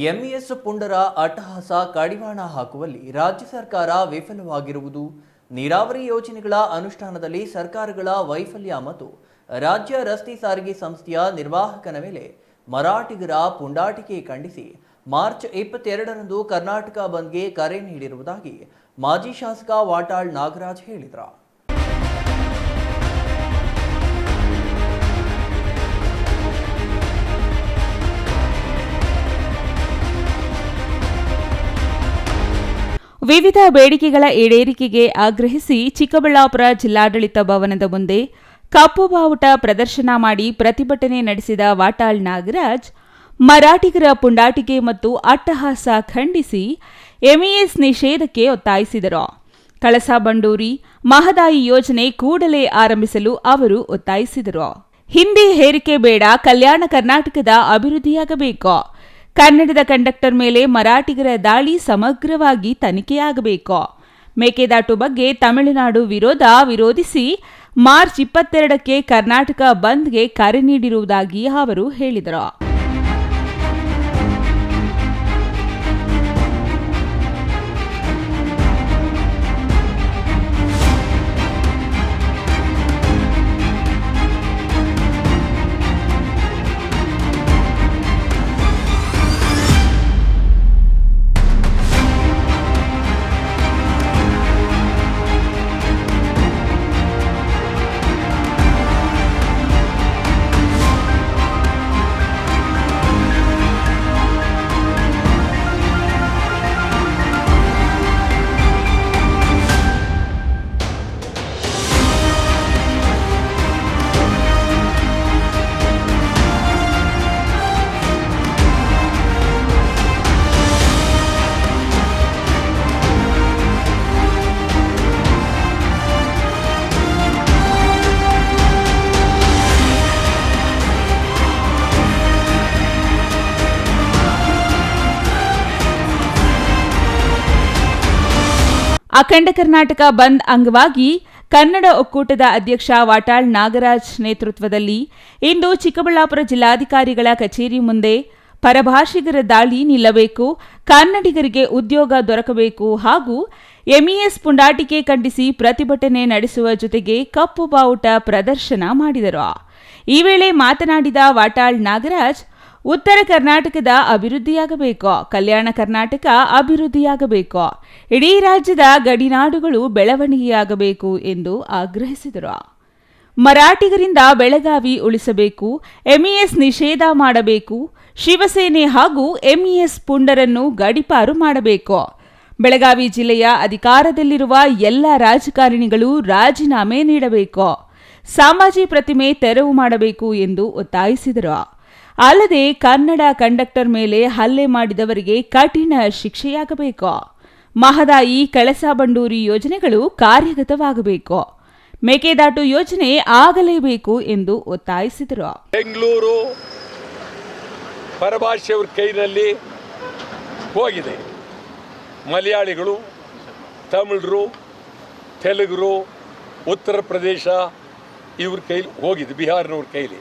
Speaker 1: MES ಪುಂಡರ ಅಟ್ಟಹಾಸ ಕಡಿವಾಣ ಹಾಕುವಲ್ಲಿ ರಾಜ್ಯ ಸರ್ಕಾರ ವಿಫಲವಾಗಿರುವುದು, ನೀರಾವರಿ ಯೋಜನೆಗಳ ಅನುಷ್ಠಾನದಲ್ಲಿ ಸರ್ಕಾರಗಳ ವೈಫಲ್ಯ ಮತ್ತು ರಾಜ್ಯ ರಸ್ತೆ ಸಾರಿಗೆ ಸಂಸ್ಥೆಯ ನಿರ್ವಾಹಕನ ಮೇಲೆ ಮರಾಠಿಗರ ಪುಂಡಾಟಿಕೆ ಖಂಡಿಸಿ ಮಾರ್ಚ್ 22ರಂದು ಕರ್ನಾಟಕ ಬಂದ್ಗೆ ಕರೆ ನೀಡಿರುವುದಾಗಿ ಮಾಜಿ ಶಾಸಕ ವಾಟಾಳ್ ನಾಗರಾಜ್ ಹೇಳಿದರು.
Speaker 2: ವಿವಿಧ ಬೇಡಿಕೆಗಳ ಈಡೇರಿಕೆಗೆ ಆಗ್ರಹಿಸಿ ಚಿಕ್ಕಬಳ್ಳಾಪುರ ಜಿಲ್ಲಾಡಳಿತ ಭವನದ ಮುಂದೆ ಕಪ್ಪು ಬಾವುಟ ಪ್ರದರ್ಶನ ಮಾಡಿ ಪ್ರತಿಭಟನೆ ನಡೆಸಿದ ವಾಟಾಳ್ ನಾಗರಾಜ್, ಮರಾಠಿಗರ ಪುಂಡಾಟಿಕೆ ಮತ್ತು ಅಟ್ಟಹಾಸ ಖಂಡಿಸಿ ಎಂಇಎಸ್ ನಿಷೇಧಕ್ಕೆ ಒತ್ತಾಯಿಸಿದರು. ಕಳಸಾ-ಬಂಡೂರಿ ಮಹದಾಯಿ ಯೋಜನೆ ಕೂಡಲೇ ಆರಂಭಿಸಲು ಅವರು ಒತ್ತಾಯಿಸಿದರು. ಹಿಂದಿ ಹೇರಿಕೆ ಬೇಡ, ಕಲ್ಯಾಣ ಕರ್ನಾಟಕದ ಅಭಿವೃದ್ಧಿಯಾಗಬೇಕು. ಕನ್ನಡದ ಕಂಡಕ್ಟರ್ ಮೇಲೆ ಮರಾಠಿಗರ ದಾಳಿ ಸಮಗ್ರವಾಗಿ ತನಿಖೆಯಾಗಬೇಕು. ಮೇಕೆದಾಟು ಬಗ್ಗೆ ತಮಿಳುನಾಡು ವಿರೋಧಿಸಿ ಮಾರ್ಚ್ 22ಕ್ಕೆ ಕರ್ನಾಟಕ ಬಂದ್ಗೆ ಕರೆ ನೀಡಿರುವುದಾಗಿ ಅವರು ಹೇಳಿದರು. ಅಖಂಡ ಕರ್ನಾಟಕ ಬಂದ್ ಅಂಗವಾಗಿ ಕನ್ನಡ ಒಕ್ಕೂಟದ ಅಧ್ಯಕ್ಷ ವಾಟಾಳ್ ನಾಗರಾಜ್ ನೇತೃತ್ವದಲ್ಲಿ ಇಂದು ಚಿಕ್ಕಬಳ್ಳಾಪುರ ಜಿಲ್ಲಾಧಿಕಾರಿಗಳ ಕಚೇರಿ ಮುಂದೆ ಪರಭಾಷಿಗರ ದಾಳಿ ನಿಲ್ಲಬೇಕು, ಕನ್ನಡಿಗರಿಗೆ ಉದ್ಯೋಗ ದೊರಕಬೇಕು ಹಾಗೂ ಎಂಇಎಸ್ ಪುಂಡಾಟಿಕೆ ಖಂಡಿಸಿ ಪ್ರತಿಭಟನೆ ನಡೆಸುವ ಜೊತೆಗೆ ಕಪ್ಪು ಬಾವುಟ ಪ್ರದರ್ಶನ ಮಾಡಿದರು. ಈ ವೇಳೆ ಮಾತನಾಡಿದ ವಾಟಾಳ್ ನಾಗರಾಜ್, ಉತ್ತರ ಕರ್ನಾಟಕದ ಅಭಿವೃದ್ಧಿಯಾಗಬೇಕು, ಕಲ್ಯಾಣ ಕರ್ನಾಟಕ ಅಭಿವೃದ್ಧಿಯಾಗಬೇಕು, ಇಡೀ ರಾಜ್ಯದ ಗಡಿನಾಡುಗಳು ಬೆಳವಣಿಗೆಯಾಗಬೇಕು ಎಂದು ಆಗ್ರಹಿಸಿದರು. ಮರಾಠಿಗರಿಂದ ಬೆಳಗಾವಿ ಉಳಿಸಬೇಕು, ಎಂಇಎಸ್ ನಿಷೇಧ ಮಾಡಬೇಕು, ಶಿವಸೇನೆ ಹಾಗೂ ಎಂಇಎಸ್ ಪುಂಡರನ್ನು ಗಡೀಪಾರು ಮಾಡಬೇಕು, ಬೆಳಗಾವಿ ಜಿಲ್ಲೆಯ ಅಧಿಕಾರದಲ್ಲಿರುವ ಎಲ್ಲ ರಾಜಕಾರಣಿಗಳು ರಾಜೀನಾಮೆ ನೀಡಬೇಕು, ಸಾಮಾಜಿ ಪ್ರತಿಮೆ ತೆರವು ಮಾಡಬೇಕು ಎಂದು ಒತ್ತಾಯಿಸಿದರು. ಅಲ್ಲದೆ ಕನ್ನಡ ಕಂಡಕ್ಟರ್ ಮೇಲೆ ಹಲ್ಲೆ ಮಾಡಿದವರಿಗೆ ಕಠಿಣ ಶಿಕ್ಷೆಯಾಗಬೇಕು, ಮಹದಾಯಿ ಕಳಸಾ ಬಂಡೂರಿ ಯೋಜನೆಗಳು ಕಾರ್ಯಗತವಾಗಬೇಕು, ಮೇಕೆದಾಟು ಯೋಜನೆ ಆಗಲೇಬೇಕು ಎಂದು ಒತ್ತಾಯಿಸಿದರು.
Speaker 4: ಬೆಂಗಳೂರು ಪರಭಾಷೆಯವ್ರ ಕೈನಲ್ಲಿ ಹೋಗಿದೆ. ಮಲಯಾಳಿಗಳು, ತಮಿಳರು, ತೆಲುಗರು, ಉತ್ತರ ಪ್ರದೇಶ ಇವ್ರ ಕೈಲಿ ಹೋಗಿದೆ, ಬಿಹಾರ್ನವ್ರ ಕೈಲಿ.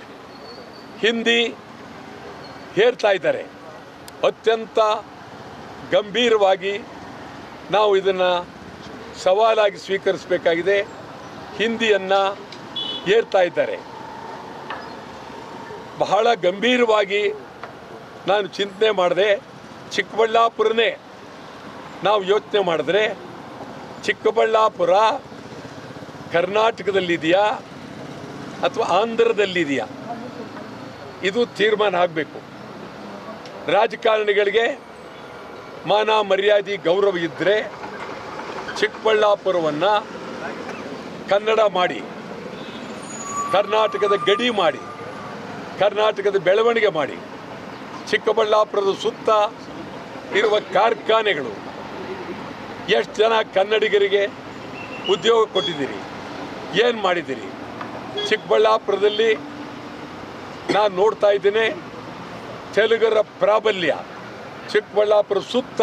Speaker 4: ಹಿಂದಿ ಹೇರ್ತಾ ಇದ್ದಾರೆ. ಅತ್ಯಂತ ಗಂಭೀರವಾಗಿ ನಾವು ಇದನ್ನು ಸವಾಲಾಗಿ ಸ್ವೀಕರಿಸಬೇಕಾಗಿದೆ. ಹಿಂದಿಯನ್ನು ಏರ್ತಾ ಇದ್ದಾರೆ. ಬಹಳ ಗಂಭೀರವಾಗಿ ನಾನು ಚಿಂತನೆ ಮಾಡಿದೆ. ಚಿಕ್ಕಬಳ್ಳಾಪುರನೇ ನಾವು ಯೋಚನೆ ಮಾಡಿದ್ರೆ, ಚಿಕ್ಕಬಳ್ಳಾಪುರ ಕರ್ನಾಟಕದಲ್ಲಿದೆಯಾ ಅಥವಾ ಆಂಧ್ರದಲ್ಲಿದೆಯಾ, ಇದು ತೀರ್ಮಾನ ಆಗಬೇಕು. ರಾಜಕಾರಣಿಗಳಿಗೆ ಮಾನ ಮರ್ಯಾದೆ ಗೌರವ ಇದ್ದರೆ ಚಿಕ್ಕಬಳ್ಳಾಪುರವನ್ನು ಕನ್ನಡ ಮಾಡಿ, ಕರ್ನಾಟಕದ ಗಡಿ ಮಾಡಿ, ಕರ್ನಾಟಕದ ಬೆಳವಣಿಗೆ ಮಾಡಿ, ಚಿಕ್ಕಬಳ್ಳಾಪುರದ ಸುತ್ತ ಇರುವ ಕಾರ್ಖಾನೆಗಳು ಎಷ್ಟು ಜನ ಕನ್ನಡಿಗರಿಗೆ ಉದ್ಯೋಗ ಕೊಟ್ಟಿದ್ದೀರಿ, ಏನು ಮಾಡಿದ್ದೀರಿ? ಚಿಕ್ಕಬಳ್ಳಾಪುರದಲ್ಲಿ ನಾನು ನೋಡ್ತಾ ಇದ್ದೇನೆ ತೆಲುಗರ ಪ್ರಾಬಲ್ಯ, ಚಿಕ್ಕಬಳ್ಳಾಪುರ ಸುತ್ತ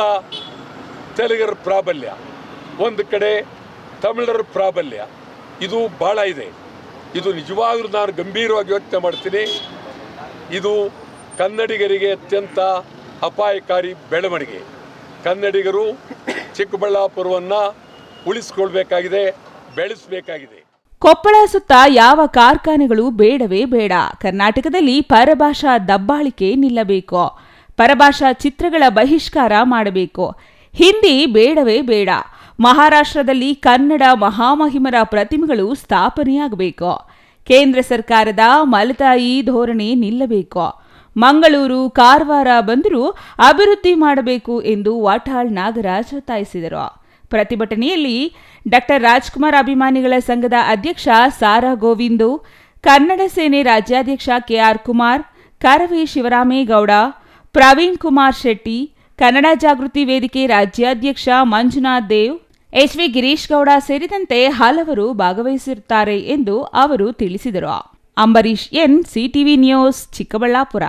Speaker 4: ತೆಲುಗರ ಪ್ರಾಬಲ್ಯ, ಒಂದು ಕಡೆ ತಮಿಳರ ಪ್ರಾಬಲ್ಯ, ಇದು ಭಾಳ ಇದೆ. ಇದು ನಿಜವಾಗ್ಲೂ ನಾನು ಗಂಭೀರವಾಗಿ ಯೋಚನೆ ಮಾಡ್ತೀನಿ. ಇದು ಕನ್ನಡಿಗರಿಗೆ ಅತ್ಯಂತ ಅಪಾಯಕಾರಿ ಬೆಳವಣಿಗೆ. ಕನ್ನಡಿಗರು ಚಿಕ್ಕಬಳ್ಳಾಪುರವನ್ನು ಉಳಿಸ್ಕೊಳ್ಬೇಕಾಗಿದೆ, ಬೆಳೆಸಬೇಕಾಗಿದೆ.
Speaker 2: ಕೊಪ್ಪಳ ಸುತ್ತ ಯಾವ ಕಾರ್ಖಾನೆಗಳು ಬೇಡವೇ ಬೇಡ. ಕರ್ನಾಟಕದಲ್ಲಿ ಪರಭಾಷಾ ದಬ್ಬಾಳಿಕೆ ನಿಲ್ಲಬೇಕು, ಪರಭಾಷಾ ಚಿತ್ರಗಳ ಬಹಿಷ್ಕಾರ ಮಾಡಬೇಕು, ಹಿಂದಿ ಬೇಡವೇ ಬೇಡ. ಮಹಾರಾಷ್ಟ್ರದಲ್ಲಿ ಕನ್ನಡ ಮಹಾಮಹಿಮರ ಪ್ರತಿಮೆಗಳು ಸ್ಥಾಪನೆಯಾಗಬೇಕು, ಕೇಂದ್ರ ಸರ್ಕಾರದ ಮಲತಾಯಿ ಧೋರಣೆ ನಿಲ್ಲಬೇಕು, ಮಂಗಳೂರು ಕಾರವಾರ ಬಂದರೂ ಅಭಿವೃದ್ಧಿ ಮಾಡಬೇಕು ಎಂದು ವಾಟಾಳ್ ನಾಗರಾಜ್ ಒತ್ತಾಯಿಸಿದರು. ಪ್ರತಿಭಟನೆಯಲ್ಲಿ ಡಾ ರಾಜ್ಕುಮಾರ್ ಅಭಿಮಾನಿಗಳ ಸಂಘದ ಅಧ್ಯಕ್ಷ ಸಾರಾ ಗೋವಿಂದು, ಕನ್ನಡ ಸೇನೆ ರಾಜ್ಯಾಧ್ಯಕ್ಷ ಕೆಆರ್ ಕುಮಾರ್, ಕರವೇ ಶಿವರಾಮೇಗೌಡ, ಪ್ರವೀಣ್ ಕುಮಾರ್ ಶೆಟ್ಟಿ, ಕನ್ನಡ ಜಾಗೃತಿ ವೇದಿಕೆ ರಾಜ್ಯಾಧ್ಯಕ್ಷ ಮಂಜುನಾಥ್ ದೇವ್, ಎಚ್ವಿ ಗಿರೀಶ್ ಗೌಡ ಸೇರಿದಂತೆ ಹಲವರು ಭಾಗವಹಿಸಿರುತ್ತಾರೆ ಎಂದು ಅವರು ತಿಳಿಸಿದರು. Ambareesh N, CTV news, Chikkaballapur.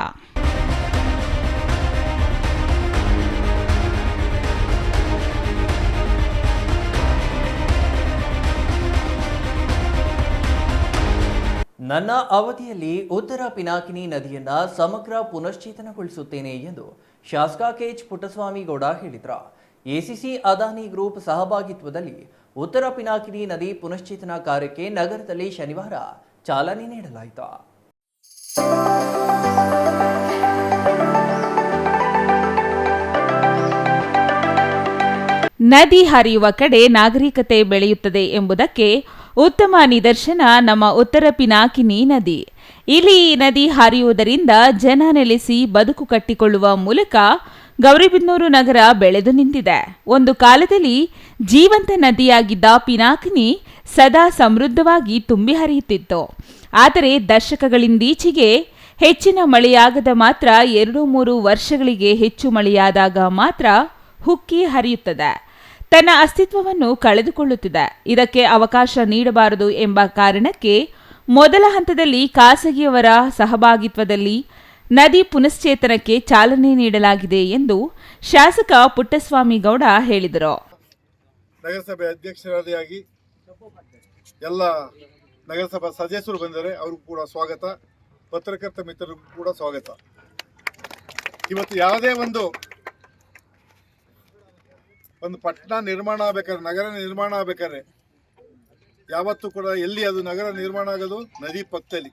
Speaker 1: ನನ್ನ ಅವಧಿಯಲ್ಲಿ ಉತ್ತರ ಪಿನಾಕಿನಿ ನದಿಯನ್ನ ಸಮಗ್ರ ಪುನಶ್ಚೇತನಗೊಳಿಸುತ್ತೇನೆ ಎಂದು ಶಾಸಕ ಕೆಎಚ್ ಪುಟ್ಟಸ್ವಾಮಿ ಗೌಡ ಹೇಳಿದರು. ಎಸಿಸಿ ಅದಾನಿ ಗ್ರೂಪ್ ಸಹಭಾಗಿತ್ವದಲ್ಲಿ ಉತ್ತರ ಪಿನಾಕಿನಿ ನದಿ ಪುನಶ್ಚೇತನ ಕಾರ್ಯಕ್ಕೆ ನಗರದಲ್ಲಿ ಶನಿವಾರ ಚಾಲನೆ ನೀಡಲಾಯಿತು.
Speaker 2: ನದಿ ಹರಿಯುವ ಕಡೆ ನಾಗರಿಕತೆ ಬೆಳೆಯುತ್ತದೆ ಎಂಬುದಕ್ಕೆ ಉತ್ತಮ ನಿದರ್ಶನ ನಮ್ಮ ಉತ್ತರ ಪಿನಾಕಿನಿ ನದಿ. ಇಲ್ಲಿ ಈ ನದಿ ಹರಿಯುವುದರಿಂದ ಜನ ನೆಲೆಸಿ ಬದುಕು ಕಟ್ಟಿಕೊಳ್ಳುವ ಮೂಲಕ ಗೌರಿಬಿದನೂರು ನಗರ ಬೆಳೆದು ನಿಂತಿದೆ. ಒಂದು ಕಾಲದಲ್ಲಿ ಜೀವಂತ ನದಿಯಾಗಿದ್ದ ಪಿನಾಕಿನಿ ಸದಾ ಸಮೃದ್ಧವಾಗಿ ತುಂಬಿ ಹರಿಯುತ್ತಿತ್ತು. ಆದರೆ ದಶಕಗಳಿಂದೀಚೆಗೆ ಹೆಚ್ಚಿನ ಮಳೆಯಾಗದ ಮಾತ್ರ 2-3 ವರ್ಷಗಳಿಗೆ ಹೆಚ್ಚು ಮಳೆಯಾದಾಗ ಮಾತ್ರ ಹುಕ್ಕಿ ಹರಿಯುತ್ತದೆ, ತನ್ನ ಅಸ್ತಿತ್ವವನ್ನು ಕಳೆದುಕೊಳ್ಳುತ್ತಿದೆ. ಇದಕ್ಕೆ ಅವಕಾಶ ನೀಡಬಾರದು ಎಂಬ ಕಾರಣಕ್ಕೆ ಮೊದಲ ಹಂತದಲ್ಲಿ ಖಾಸಗಿಯವರ ಸಹಭಾಗಿತ್ವದಲ್ಲಿ ನದಿ ಪುನಶ್ಚೇತನಕ್ಕೆ ಚಾಲನೆ ನೀಡಲಾಗಿದೆ ಎಂದು ಶಾಸಕ ಪುಟ್ಟಸ್ವಾಮಿ ಗೌಡ ಹೇಳಿದರು.
Speaker 5: ನಗರಸಭೆ ಅಧ್ಯಕ್ಷರಾದಿಯಾಗಿ ಎಲ್ಲ ನಗರಸಭಾ ಸದಸ್ಯರು ಬಂದರೆ ಅವ್ರಿಗೂ ಕೂಡ ಸ್ವಾಗತ, ಪತ್ರಕರ್ತ ಮಿತ್ರರಿಗೂ ಕೂಡ ಸ್ವಾಗತ. ಇವತ್ತು ಯಾವುದೇ ಒಂದು ಒಂದು ಪಟ್ಟಣ ನಿರ್ಮಾಣ ಆಗ್ಬೇಕಾದ್ರೆ, ನಗರ ನಿರ್ಮಾಣ ಆಗ್ಬೇಕಾದ್ರೆ ಯಾವತ್ತೂ ಕೂಡ ಎಲ್ಲಿ ಅದು ನಗರ ನಿರ್ಮಾಣ ಆಗೋದು ನದಿ ಪಕ್ಕದಲ್ಲಿ.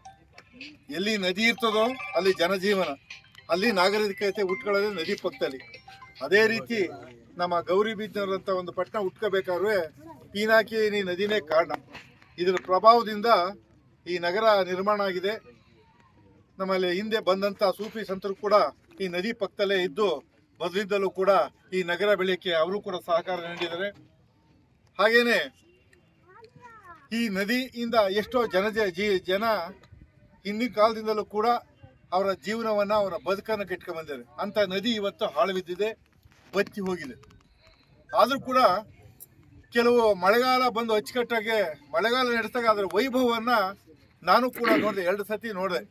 Speaker 5: ಎಲ್ಲಿ ನದಿ ಇರ್ತದೋ ಅಲ್ಲಿ ಜನಜೀವನ, ಅಲ್ಲಿ ನಾಗರಿಕತೆ ಹುಟ್ಕೊಳ್ಳೋದು ನದಿ ಪಕ್ಕದಲ್ಲಿ. ಅದೇ ರೀತಿ ನಮ್ಮ ಗೌರಿಬಿದನೂರಂಥ ಒಂದು ಪಟ್ಟಣ ಹುಟ್ಕೋಬೇಕಾದ್ರೆ ಪಿನಾಕಿನಿ ನದಿನೇ ಕಾರಣ. ಇದರ ಪ್ರಭಾವದಿಂದ ಈ ನಗರ ನಿರ್ಮಾಣ ಆಗಿದೆ. ನಮ್ಮಲ್ಲಿ ಹಿಂದೆ ಬಂದಂಥ ಸೂಫಿ ಸಂತರು ಕೂಡ ಈ ನದಿ ಪಕ್ಕದಲ್ಲೇ ಇದ್ದು ಮೊದಲಿಂದಲೂ ಕೂಡ ಈ ನಗರ ಬೆಳೆಯಕ್ಕೆ ಅವರು ಕೂಡ ಸಹಕಾರ ನೀಡಿದ್ದಾರೆ. ಹಾಗೇನೆ ಈ ನದಿಯಿಂದ ಎಷ್ಟೋ ಜನ ಹಿಂದಿನ ಕಾಲದಿಂದಲೂ ಕೂಡ ಅವರ ಜೀವನವನ್ನು, ಅವರ ಬದುಕನ್ನು ಕೆಟ್ಕೊಂಡು ಬಂದಿದ್ದಾರೆ. ಅಂಥ ನದಿ ಇವತ್ತು ಹಾಳು ಬಿದ್ದಿದೆ, ಬತ್ತಿ ಹೋಗಿದೆ. ಆದರೂ ಕೂಡ ಕೆಲವು ಮಳೆಗಾಲ ಬಂದು ಅಚ್ಚುಕಟ್ಟಾಗೆ ಮಳೆಗಾಲ ನಡೆಸಿದಾಗ ಅದರ ವೈಭವವನ್ನು ನಾನು ಕೂಡ ನೋಡಿದೆ. 2 ಸತಿ ನೋಡಿದೆ.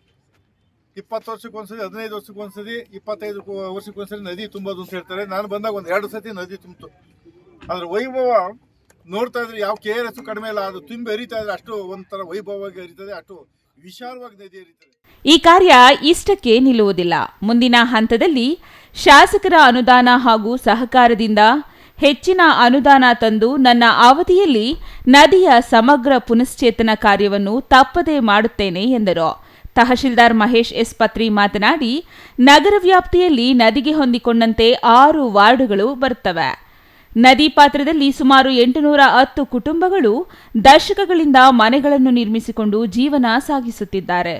Speaker 5: 20 ವರ್ಷಕ್ಕೊಂದ್ಸತಿ, 15 ವರ್ಷಕ್ಕೊಂದ್ಸತಿ, 25 ವರ್ಷಕ್ಕೊಂದ್ಸತಿ ನದಿ ತುಂಬೋದು ಅಂತ ಹೇಳ್ತಾರೆ. ನಾನು ಬಂದಾಗ ಒಂದು 2 ಸತಿ ನದಿ ತುಂಬಿತು. ಅದರ ವೈಭವ ನೋಡ್ತಾ ಇದ್ರೆ ಯಾವ KRS ಕಡಿಮೆ ಇಲ್ಲ, ಅದು ತುಂಬಿ ಹರಿತಾ ಇದ್ರೆ ಅಷ್ಟು ಒಂಥರ ವೈಭವವಾಗಿ ಹರಿತದೆ, ಅಷ್ಟು ವಿಶಾಲವಾಗಿ ನದಿ ಹರಿತದೆ.
Speaker 2: ಈ ಕಾರ್ಯ ಇಷ್ಟಕ್ಕೆ ನಿಲ್ಲುವುದಿಲ್ಲ. ಮುಂದಿನ ಹಂತದಲ್ಲಿ ಶಾಸಕರ ಅನುದಾನ ಹಾಗೂ ಸಹಕಾರದಿಂದ ಹೆಚ್ಚಿನ ಅನುದಾನ ತಂದು ನನ್ನ ಅವಧಿಯಲ್ಲಿ ನದಿಯ ಸಮಗ್ರ ಪುನಶ್ಚೇತನ ಕಾರ್ಯವನ್ನು ತಪ್ಪದೇ ಮಾಡುತ್ತೇನೆ ಎಂದರು. ತಹಶೀಲ್ದಾರ್ ಮಹೇಶ್ ಎಸ್ ಪತ್ರಿ ಮಾತನಾಡಿ, ನಗರ ವ್ಯಾಪ್ತಿಯಲ್ಲಿ ನದಿಗೆ ಹೊಂದಿಕೊಂಡಂತೆ 6 ವಾರ್ಡುಗಳು ಬರುತ್ತವೆ. ನದಿ ಪಾತ್ರದಲ್ಲಿ ಸುಮಾರು 810 ಕುಟುಂಬಗಳು ದಶಕಗಳಿಂದ ಮನೆಗಳನ್ನು ನಿರ್ಮಿಸಿಕೊಂಡು ಜೀವನ ಸಾಗಿಸುತ್ತಿದ್ದಾರೆ.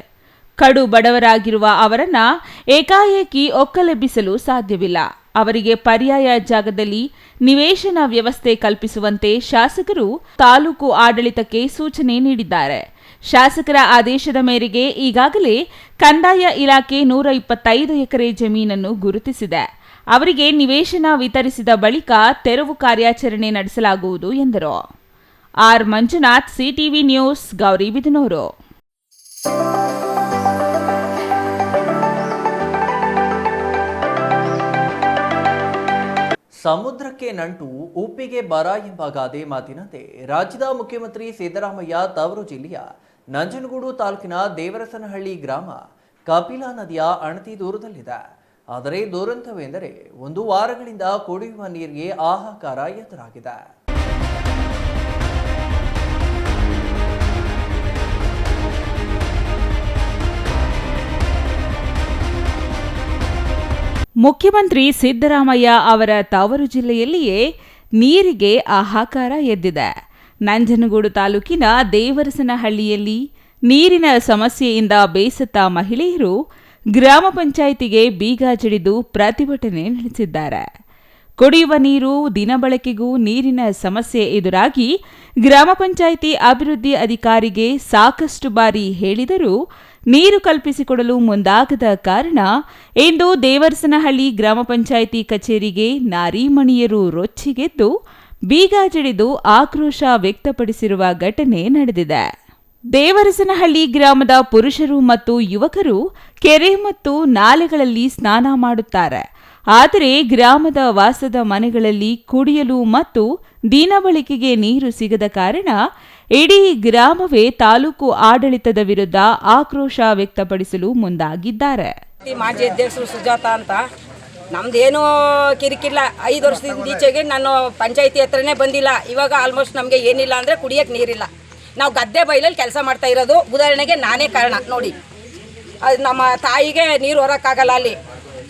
Speaker 2: ಕಡು ಬಡವರಾಗಿರುವ ಅವರನ್ನ ಏಕಾಏಕಿ ಒಕ್ಕಲೆಬ್ಬಿಸಲು ಸಾಧ್ಯವಿಲ್ಲ. ಅವರಿಗೆ ಪರ್ಯಾಯ ಜಾಗದಲ್ಲಿ ನಿವೇಶನ ವ್ಯವಸ್ಥೆ ಕಲ್ಪಿಸುವಂತೆ ಶಾಸಕರು ತಾಲೂಕು ಆಡಳಿತಕ್ಕೆ ಸೂಚನೆ ನೀಡಿದ್ದಾರೆ. ಶಾಸಕರ ಆದೇಶದ ಮೇರೆಗೆ ಈಗಾಗಲೇ ಕಂದಾಯ ಇಲಾಖೆ 125 ಎಕರೆ ಜಮೀನನ್ನು ಗುರುತಿಸಿದೆ. ಅವರಿಗೆ ನಿವೇಶನ ವಿತರಿಸಿದ ಬಳಿಕ ತೆರವು ಕಾರ್ಯಾಚರಣೆ ನಡೆಸಲಾಗುವುದು ಎಂದರು. R Manjunath, CTV news, Gauribidanur.
Speaker 1: ಸಮುದ್ರಕ್ಕೆ ನಂಟು ಉಪ್ಪಿಗೆ ಬರ ಎಂಬ ಗಾದೆ ಮಾತಿನಂತೆ ರಾಜ್ಯದ ಮುಖ್ಯಮಂತ್ರಿ ಸಿದ್ದರಾಮಯ್ಯ ತವರು ಜಿಲ್ಲೆಯ ನಂಜನಗೂಡು ತಾಲೂಕಿನ ದೇವರಸನಹಳ್ಳಿ ಗ್ರಾಮ ಕಪಿಲಾ ನದಿಯ ಅಣತಿ ದೂರದಲ್ಲಿದೆ. ಆದರೆ ದುರಂತವೆಂದರೆ 1 ವಾರಗಳಿಂದ ಕುಡಿಯುವ ನೀರಿಗೆ ಹಾಹಾಕಾರ ಎದುರಾಗಿದೆ.
Speaker 2: ಮುಖ್ಯಮಂತ್ರಿ ಸಿದ್ದರಾಮಯ್ಯ ಅವರ ತವರು ಜಿಲ್ಲೆಯಲ್ಲಿಯೇ ನೀರಿಗೆ ಹಾಹಾಕಾರ ಎದ್ದಿದೆ. ನಂಜನಗೂಡು ತಾಲೂಕಿನ ದೇವರಸನಹಳ್ಳಿಯಲ್ಲಿ ನೀರಿನ ಸಮಸ್ಯೆಯಿಂದ ಬೇಸತ್ತ ಮಹಿಳೆಯರು ಗ್ರಾಮ ಪಂಚಾಯಿತಿಗೆ ಬೀಗ ಜಡಿದು ಪ್ರತಿಭಟನೆ ನಡೆಸಿದ್ದಾರೆ. ಕುಡಿಯುವ ನೀರು, ದಿನಬಳಕೆಗೂ ನೀರಿನ ಸಮಸ್ಯೆ ಎದುರಾಗಿ ಗ್ರಾಮ ಪಂಚಾಯಿತಿ ಅಭಿವೃದ್ಧಿ ಅಧಿಕಾರಿಗೆ ಸಾಕಷ್ಟು ಬಾರಿ ಹೇಳಿದರೂ ನೀರು ಕಲ್ಪಿಸಿಕೊಡಲು ಮುಂದಾಗದ ಕಾರಣ ಇಂದು ದೇವರಸನಹಳ್ಳಿ ಗ್ರಾಮ ಪಂಚಾಯಿತಿ ಕಚೇರಿಗೆ ನಾರೀಮಣಿಯರು ರೊಚ್ಚಿಗೆದ್ದು ಬೀಗ ಜಡಿದು ಆಕ್ರೋಶ ವ್ಯಕ್ತಪಡಿಸಿರುವ ಘಟನೆ ನಡೆದಿದೆ. ದೇವರಸನಹಳ್ಳಿ ಗ್ರಾಮದ ಪುರುಷರು ಮತ್ತು ಯುವಕರು ಕೆರೆ ಮತ್ತು ನಾಲೆಗಳಲ್ಲಿ ಸ್ನಾನ ಮಾಡುತ್ತಾರೆ. ಆದರೆ ಗ್ರಾಮದ ವಾಸದ ಮನೆಗಳಲ್ಲಿ ಕುಡಿಯಲು ಮತ್ತು ದಿನಬಳಕೆಗೆ ನೀರು ಸಿಗದ ಕಾರಣ ಇಡೀ ಗ್ರಾಮವೇ ತಾಲೂಕು ಆಡಳಿತದ ವಿರುದ್ಧ ಆಕ್ರೋಶ ವ್ಯಕ್ತಪಡಿಸಲು ಮುಂದಾಗಿದ್ದಾರೆ.
Speaker 6: ಮಾಜಿ ಅಧ್ಯಕ್ಷರು ಸುಜಾತ ಅಂತ, ನಮ್ದೇನೋ ಕಿರಿಕಿಲ್ಲ. 5 ವರ್ಷದಿಂದ ಈಚೆಗೆ ನಾನು ಪಂಚಾಯಿತಿ ಹತ್ರನೇ ಬಂದಿಲ್ಲ. ಇವಾಗ ಆಲ್ಮೋಸ್ಟ್ ನಮಗೆ ಏನಿಲ್ಲ ಅಂದರೆ ಕುಡಿಯೋಕ್ಕೆ ನೀರಿಲ್ಲ. ನಾವು ಗದ್ದೆ ಬೈಲಲ್ಲಿ ಕೆಲಸ ಮಾಡ್ತಾ ಇರೋದು. ಉದಾಹರಣೆಗೆ ನಾನೇ ಕಾರಣ ನೋಡಿ. ಅದು ನಮ್ಮ ತಾಯಿಗೆ ನೀರು ಹೊರಕ್ಕಾಗಲ್ಲ. ಅಲ್ಲಿ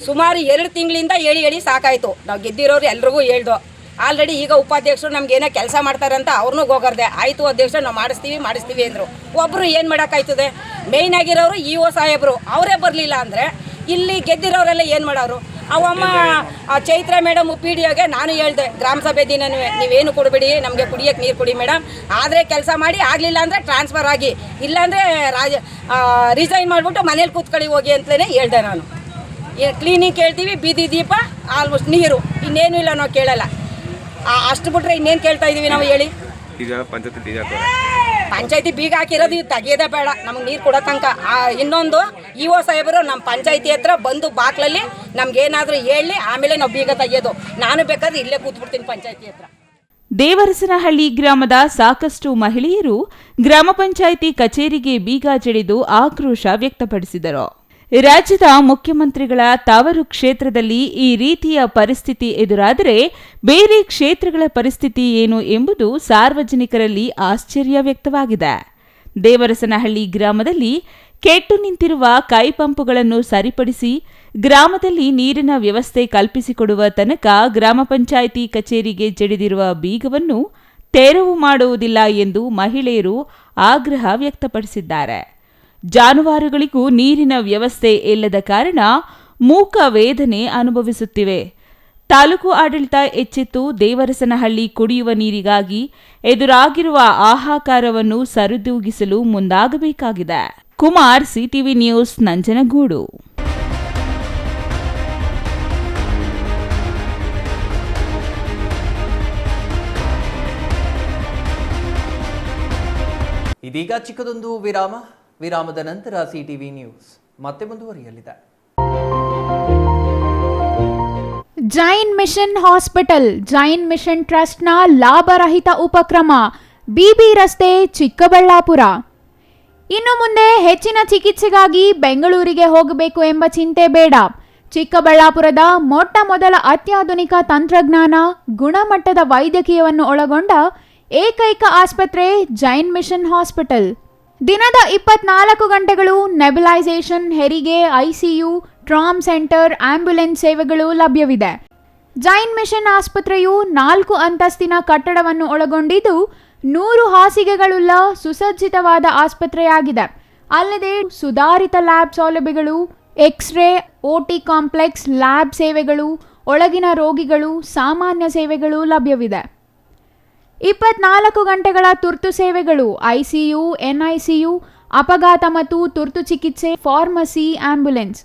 Speaker 6: ಸುಮಾರು 2 ತಿಂಗಳಿಂದ ಹೇಳಿ ಸಾಕಾಯಿತು. ನಾವು ಗೆದ್ದಿರೋರು ಎಲ್ರಿಗೂ ಹೇಳ್ದು. ಆಲ್ರೆಡಿ ಈಗ ಉಪಾಧ್ಯಕ್ಷರು ನಮ್ಗೇನೋ ಕೆಲಸ ಮಾಡ್ತಾರೆ ಅಂತ ಅವ್ರನ್ನೂ ಹೋಗರ್ದೆ. ಆಯಿತು ಅಧ್ಯಕ್ಷರು, ನಾವು ಮಾಡಿಸ್ತೀವಿ ಅಂದರು. ಒಬ್ಬರು ಏನು ಮಾಡೋಕ್ಕಾಯ್ತದೆ? ಮೇಯ್ನ್ ಆಗಿರೋರು EO ಸಾಹೇಬರು, ಅವರೇ ಬರಲಿಲ್ಲ ಅಂದರೆ ಇಲ್ಲಿ ಗೆದ್ದಿರೋರೆಲ್ಲ ಏನು ಮಾಡೋರು? ಅವಮ್ಮ ಚೈತ್ರ ಮೇಡಮ್ PDOಗೆ ನಾನು ಹೇಳಿದೆ, ಗ್ರಾಮ ಸಭೆ ದಿನ ನೀವೇನು ಕೊಡಬೇಡಿ, ನಮಗೆ ಕುಡಿಯೋಕ್ಕೆ ನೀರು ಕೊಡಿ ಮೇಡಮ್. ಆದರೆ ಕೆಲಸ ಮಾಡಿ, ಆಗಲಿಲ್ಲ ಅಂದರೆ ಟ್ರಾನ್ಸ್ಫರ್ ಆಗಿ, ಇಲ್ಲಾಂದರೆ ರಿಸೈನ್ ಮಾಡಿಬಿಟ್ಟು ಮನೇಲಿ ಕೂತ್ಕೊಳ್ಳಿ ಹೋಗಿ ಅಂತಲೇ ಹೇಳಿದೆ ನಾನು. ಕ್ಲೀನಿಂಗ್ ಕೇಳ್ತೀವಿ, ಬೀದಿ ದೀಪ, ಆಲ್ಮೋಸ್ಟ್ ನೀರು, ಇನ್ನೇನು ಇಲ್ಲ ನಾವು ಕೇಳಲ್ಲ. ಅಷ್ಟು ಬಿಟ್ರೆ ಇನ್ನೇನು ಕೇಳ್ತಾ ಇದ್ದೀವಿ ನಾವು ಹೇಳಿ?
Speaker 7: ಈಗ
Speaker 6: ಪಂಚಾಯತಿ ಬೀಗ ಹಾಕಿರೋದು ತೆಗಿಯೋದೇ ಬೇಡ, ನಮಗೆ ನೀರು ಕೊಡೋ ತನಕ. ಇನ್ನೊಂದು EO ಸಾಹೇಬರು ನಮ್ಮ ಪಂಚಾಯತಿ ಹತ್ರ ಬಂದು ಬಾಕ್ಲಲ್ಲಿ ನಮ್ಗೇನಾದರೂ ಹೇಳಿ ಆಮೇಲೆ ನಾವು ಬೀಗ ತೆಗಿಯೋದು. ನಾನು ಬೇಕಾದ್ರೆ ಇಲ್ಲೇ ಕೂತ್ಬಿಡ್ತೀನಿ ಪಂಚಾಯತಿ ಹತ್ರ.
Speaker 2: ದೇವರಸನಹಳ್ಳಿ ಗ್ರಾಮದ ಸಾಕಷ್ಟು ಮಹಿಳೆಯರು ಗ್ರಾಮ ಪಂಚಾಯಿತಿ ಕಚೇರಿಗೆ ಬೀಗ ಜಡಿದು ಆಕ್ರೋಶ ವ್ಯಕ್ತಪಡಿಸಿದರು. ರಾಜ್ಯದ ಮುಖ್ಯಮಂತ್ರಿಗಳ ತವರು ಕ್ಷೇತ್ರದಲ್ಲಿ ಈ ರೀತಿಯ ಪರಿಸ್ಥಿತಿ ಎದುರಾದರೆ ಬೇರೆ ಕ್ಷೇತ್ರಗಳ ಪರಿಸ್ಥಿತಿ ಏನು ಎಂಬುದು ಸಾರ್ವಜನಿಕರಲ್ಲಿ ಆಶ್ಚರ್ಯ ವ್ಯಕ್ತವಾಗಿದೆ. ದೇವರಸನಹಳ್ಳಿ ಗ್ರಾಮದಲ್ಲಿ ಕೆಟ್ಟು ನಿಂತಿರುವ ಕೈಪಂಪುಗಳನ್ನು ಸರಿಪಡಿಸಿ ಗ್ರಾಮದಲ್ಲಿ ನೀರಿನ ವ್ಯವಸ್ಥೆ ಕಲ್ಪಿಸಿಕೊಡುವ ತನಕ ಗ್ರಾಮ ಪಂಚಾಯಿತಿ ಕಚೇರಿಗೆ ಜಡಿದಿರುವ ಬೀಗವನ್ನು ತೆರವು ಮಾಡುವುದಿಲ್ಲ ಎಂದು ಮಹಿಳೆಯರು ಆಗ್ರಹ ವ್ಯಕ್ತಪಡಿಸಿದ್ದಾರೆ. ಜಾನುವಾರುಗಳಿಗೂ ನೀರಿನ ವ್ಯವಸ್ಥೆ ಇಲ್ಲದ ಕಾರಣ ಮೂಕ ವೇದನೆ ಅನುಭವಿಸುತ್ತಿವೆ. ತಾಲೂಕು ಆಡಳಿತ ಎಚ್ಚೆತ್ತು ದೇವರಸನಹಳ್ಳಿ ಕುಡಿಯುವ ನೀರಿಗಾಗಿ ಎದುರಾಗಿರುವ ಹಾಹಾಕಾರವನ್ನು ಸರಿದೂಗಿಸಲು ಮುಂದಾಗಬೇಕಾಗಿದೆ. Kumar, CTV news, Nanjangud.
Speaker 1: ಇದೀಗ ಚಿಕ್ಕದೊಂದು ವಿರಾಮದ ನಂತರ ಸಿಟಿವಿ ನ್ಯೂಸ್ ಮತ್ತೆ ಮುಂದುವರಿಯಲಿದೆ.
Speaker 7: Jain mission hospital, Jain mission ಟ್ರಸ್ಟ್ನ ಲಾಭರಹಿತ ಉಪಕ್ರಮ, ಬಿಬಿ ರಸ್ತೆ, ಚಿಕ್ಕಬಳ್ಳಾಪುರ. ಇನ್ನು ಮುಂದೆ ಹೆಚ್ಚಿನ ಚಿಕಿತ್ಸೆಗಾಗಿ ಬೆಂಗಳೂರಿಗೆ ಹೋಗಬೇಕು ಎಂಬ ಚಿಂತೆ ಬೇಡ. ಚಿಕ್ಕಬಳ್ಳಾಪುರದ ಮೊಟ್ಟ ಮೊದಲ ಅತ್ಯಾಧುನಿಕ ತಂತ್ರಜ್ಞಾನ, ಗುಣಮಟ್ಟದ ವೈದ್ಯಕೀಯವನ್ನು ಒಳಗೊಂಡ ಏಕೈಕ ಆಸ್ಪತ್ರೆ ಜೈನ್ ಮಿಷನ್ ಹಾಸ್ಪಿಟಲ್. ದಿನದ 24 ಗಂಟೆಗಳು ನೆಬುಲೈಸೇಷನ್, ಹೆರಿಗೆ, ಐಸಿಯು, ಟ್ರಾಮ್ ಸೆಂಟರ್, ಆಂಬ್ಯುಲೆನ್ಸ್ ಸೇವೆಗಳು ಲಭ್ಯವಿದೆ. ಜೈನ್ ಮಿಷನ್ ಆಸ್ಪತ್ರೆಯು 4 ಅಂತಸ್ತಿನ ಕಟ್ಟಡವನ್ನು ಒಳಗೊಂಡಿದ್ದು 100 ಹಾಸಿಗೆಗಳುಳ್ಳ ಸುಸಜ್ಜಿತವಾದ ಆಸ್ಪತ್ರೆಯಾಗಿದೆ. ಅಲ್ಲದೆ ಸುಧಾರಿತ ಲ್ಯಾಬ್ ಸೌಲಭ್ಯಗಳು, ಎಕ್ಸ್ರೇ, ಓಟಿ ಕಾಂಪ್ಲೆಕ್ಸ್, ಲ್ಯಾಬ್ ಸೇವೆಗಳು, ಒಳಗಿನ ರೋಗಿಗಳು, ಸಾಮಾನ್ಯ ಸೇವೆಗಳು ಲಭ್ಯವಿದೆ. 24 ಗಂಟೆಗಳ ತುರ್ತು ಸೇವೆಗಳು, ಐಸಿಯು, ಎನ್ಐಸಿಯು, ಅಪಘಾತ ಮತ್ತು ತುರ್ತು ಚಿಕಿತ್ಸೆ, ಫಾರ್ಮಸಿ, ಆಂಬ್ಯುಲೆನ್ಸ್.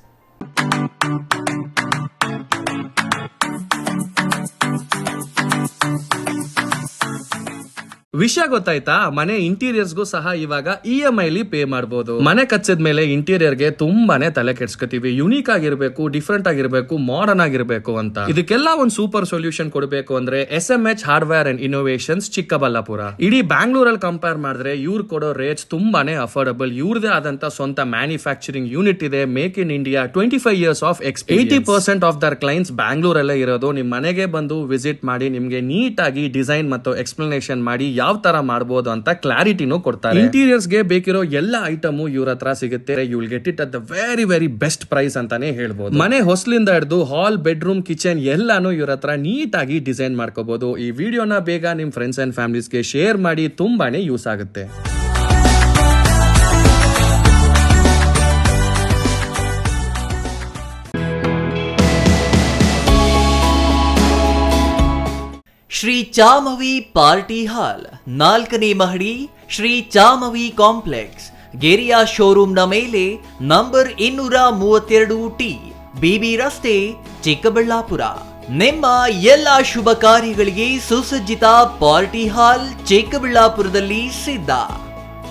Speaker 8: ವಿಷಯ ಗೊತ್ತಾಯ್ತಾ? ಮನೆ ಇಂಟೀರಿಯರ್ಸ್ಗೂ ಸಹ ಇವಾಗ EMI ಪೇ ಮಾಡಬಹುದು. ಮನೆ ಕಚ್ಚಿದ ಮೇಲೆ ಇಂಟೀರಿಯರ್ಗೆ ತುಂಬಾನೇ ತಲೆ ಕೆಡ್ಸ್ಕೊತೀವಿ. ಯುನೀಕ್ ಆಗಿರ್ಬೇಕು, ಡಿಫ್ರೆಂಟ್ ಆಗಿರ್ಬೇಕು, ಮಾಡರ್ನ್ ಆಗಿರ್ಬೇಕು ಅಂತ. ಇದಕ್ಕೆಲ್ಲ ಒಂದು ಸೂಪರ್ ಸೊಲ್ಯೂಷನ್ ಕೊಡಬೇಕು ಅಂದ್ರೆ SMH hardware and innovations Chikkaballapur. ಇಡೀ ಬ್ಯಾಂಗ್ಳೂರಲ್ಲಿ ಕಂಪೇರ್ ಮಾಡಿದ್ರೆ ಇವ್ರು ಕೊಡೋ ರೇಟ್ಸ್ ತುಂಬಾನೇ ಅಫೋರ್ಡಬಲ್. ಇವ್ರದೇ ಆದಂತ ಸ್ವಂತ ಮ್ಯಾನುಫ್ಯಾಕ್ಚರಿಂಗ್ ಯೂನಿಟ್ ಇದೆ. Make in India, 25 years of experience. 80% of their clients ಬ್ಯಾಂಗ್ಳೂರಲ್ಲೇ ಇರೋದು. ನಿಮ್ ಮನೆಗೆ ಬಂದು ವಿಸಿಟ್ ಮಾಡಿ ನಿಮ್ಗೆ ನೀಟ್ ಆಗಿ ಡಿಸೈನ್ ಮತ್ತು ಎಕ್ಸ್ಪ್ಲನೇಷನ್ ಮಾಡಿ ಯಾವ ತರ ಮಾಡಬಹುದು ಅಂತ ಕ್ಲಾರಿಟಿನೂ ಕೊಡ್ತಾರೆ. ಇಂಟೀರಿಯರ್ಸ್ ಗೆ ಬೇಕಿರೋ ಎಲ್ಲ ಐಟಮ್ ಇವ್ರ ಹತ್ರ ಸಿಗುತ್ತೆ. You will get it at the very best price ಅಂತಾನೆ ಹೇಳ್ಬೋದು. ಮನೆ ಹೊಸ್ಲಿಂದ ಹಿಡಿದು ಹಾಲ್, ಬೆಡ್ರೂಮ್, ಕಿಚನ್ ಎಲ್ಲಾನು ಇವ್ರ ಹತ್ರ ನೀಟ್ ಆಗಿ ಡಿಸೈನ್ ಮಾಡ್ಕೋಬಹುದು. ಈ ವಿಡಿಯೋನ ಬೇಗ ನಿಮ್ ಫ್ರೆಂಡ್ಸ್ ಅಂಡ್ ಫ್ಯಾಮಿಲೀಸ್ಗೆ ಶೇರ್ ಮಾಡಿ, ತುಂಬಾನೇ ಯೂಸ್ ಆಗುತ್ತೆ.
Speaker 1: ಶ್ರೀ ಚಾಮವಿ ಪಾರ್ಟಿ ಹಾಲ್, 4ನೇ ಮಹಡಿ, ಶ್ರೀ ಚಾಮವಿ ಕಾಂಪ್ಲೆಕ್ಸ್, ಗೆರಿಯಾ ಶೋರೂಮ್ನ ಮೇಲೆ, ನಂಬರ್ 232T, ಬಿಬಿ ರಸ್ತೆ, ಚಿಕ್ಕಬಳ್ಳಾಪುರ. ನಿಮ್ಮ ಎಲ್ಲ ಶುಭ ಕಾರ್ಯಗಳಿಗೆ ಸುಸಜ್ಜಿತ ಪಾರ್ಟಿ ಹಾಲ್ ಚಿಕ್ಕಬಳ್ಳಾಪುರದಲ್ಲಿ ಸಿದ್ಧ.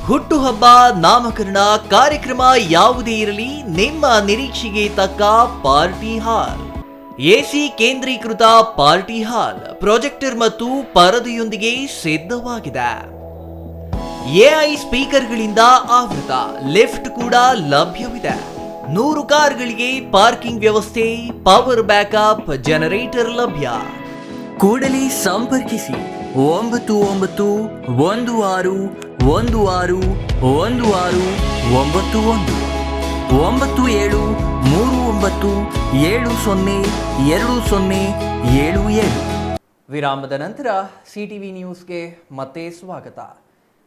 Speaker 1: ಹುಟ್ಟುಹಬ್ಬ, ನಾಮಕರಣ, ಕಾರ್ಯಕ್ರಮ ಯಾವುದೇ ಇರಲಿ, ನಿಮ್ಮ ನಿರೀಕ್ಷೆಗೆ ತಕ್ಕ ಪಾರ್ಟಿ ಹಾಲ್. ಎಸಿ ಕೇಂದ್ರೀಕೃತ ಪಾರ್ಟಿ ಹಾಲ್, ಪ್ರೊಜೆಕ್ಟರ್ ಮತ್ತು ಪರದೆಯೊಂದಿಗೆ ಸಿದ್ಧವಾಗಿದೆ. ಎಐ ಸ್ಪೀಕರ್ಗಳಿಂದ ಆವೃತ, ಲಿಫ್ಟ್ ಕೂಡ ಲಭ್ಯವಿದೆ. 100 ಕಾರ್ಗಳಿಗೆ ಪಾರ್ಕಿಂಗ್ ವ್ಯವಸ್ಥೆ, ಪವರ್ ಬ್ಯಾಕಪ್, ಜನರೇಟರ್ ಲಭ್ಯ. ಕೂಡಲೇ ಸಂಪರ್ಕಿಸಿ 9916161691 9739702077. ವಿರಾಮದ ನಂತರ ಸಿಟಿವಿ ನ್ಯೂಸ್ಗೆ ಮತ್ತೆ ಸ್ವಾಗತ.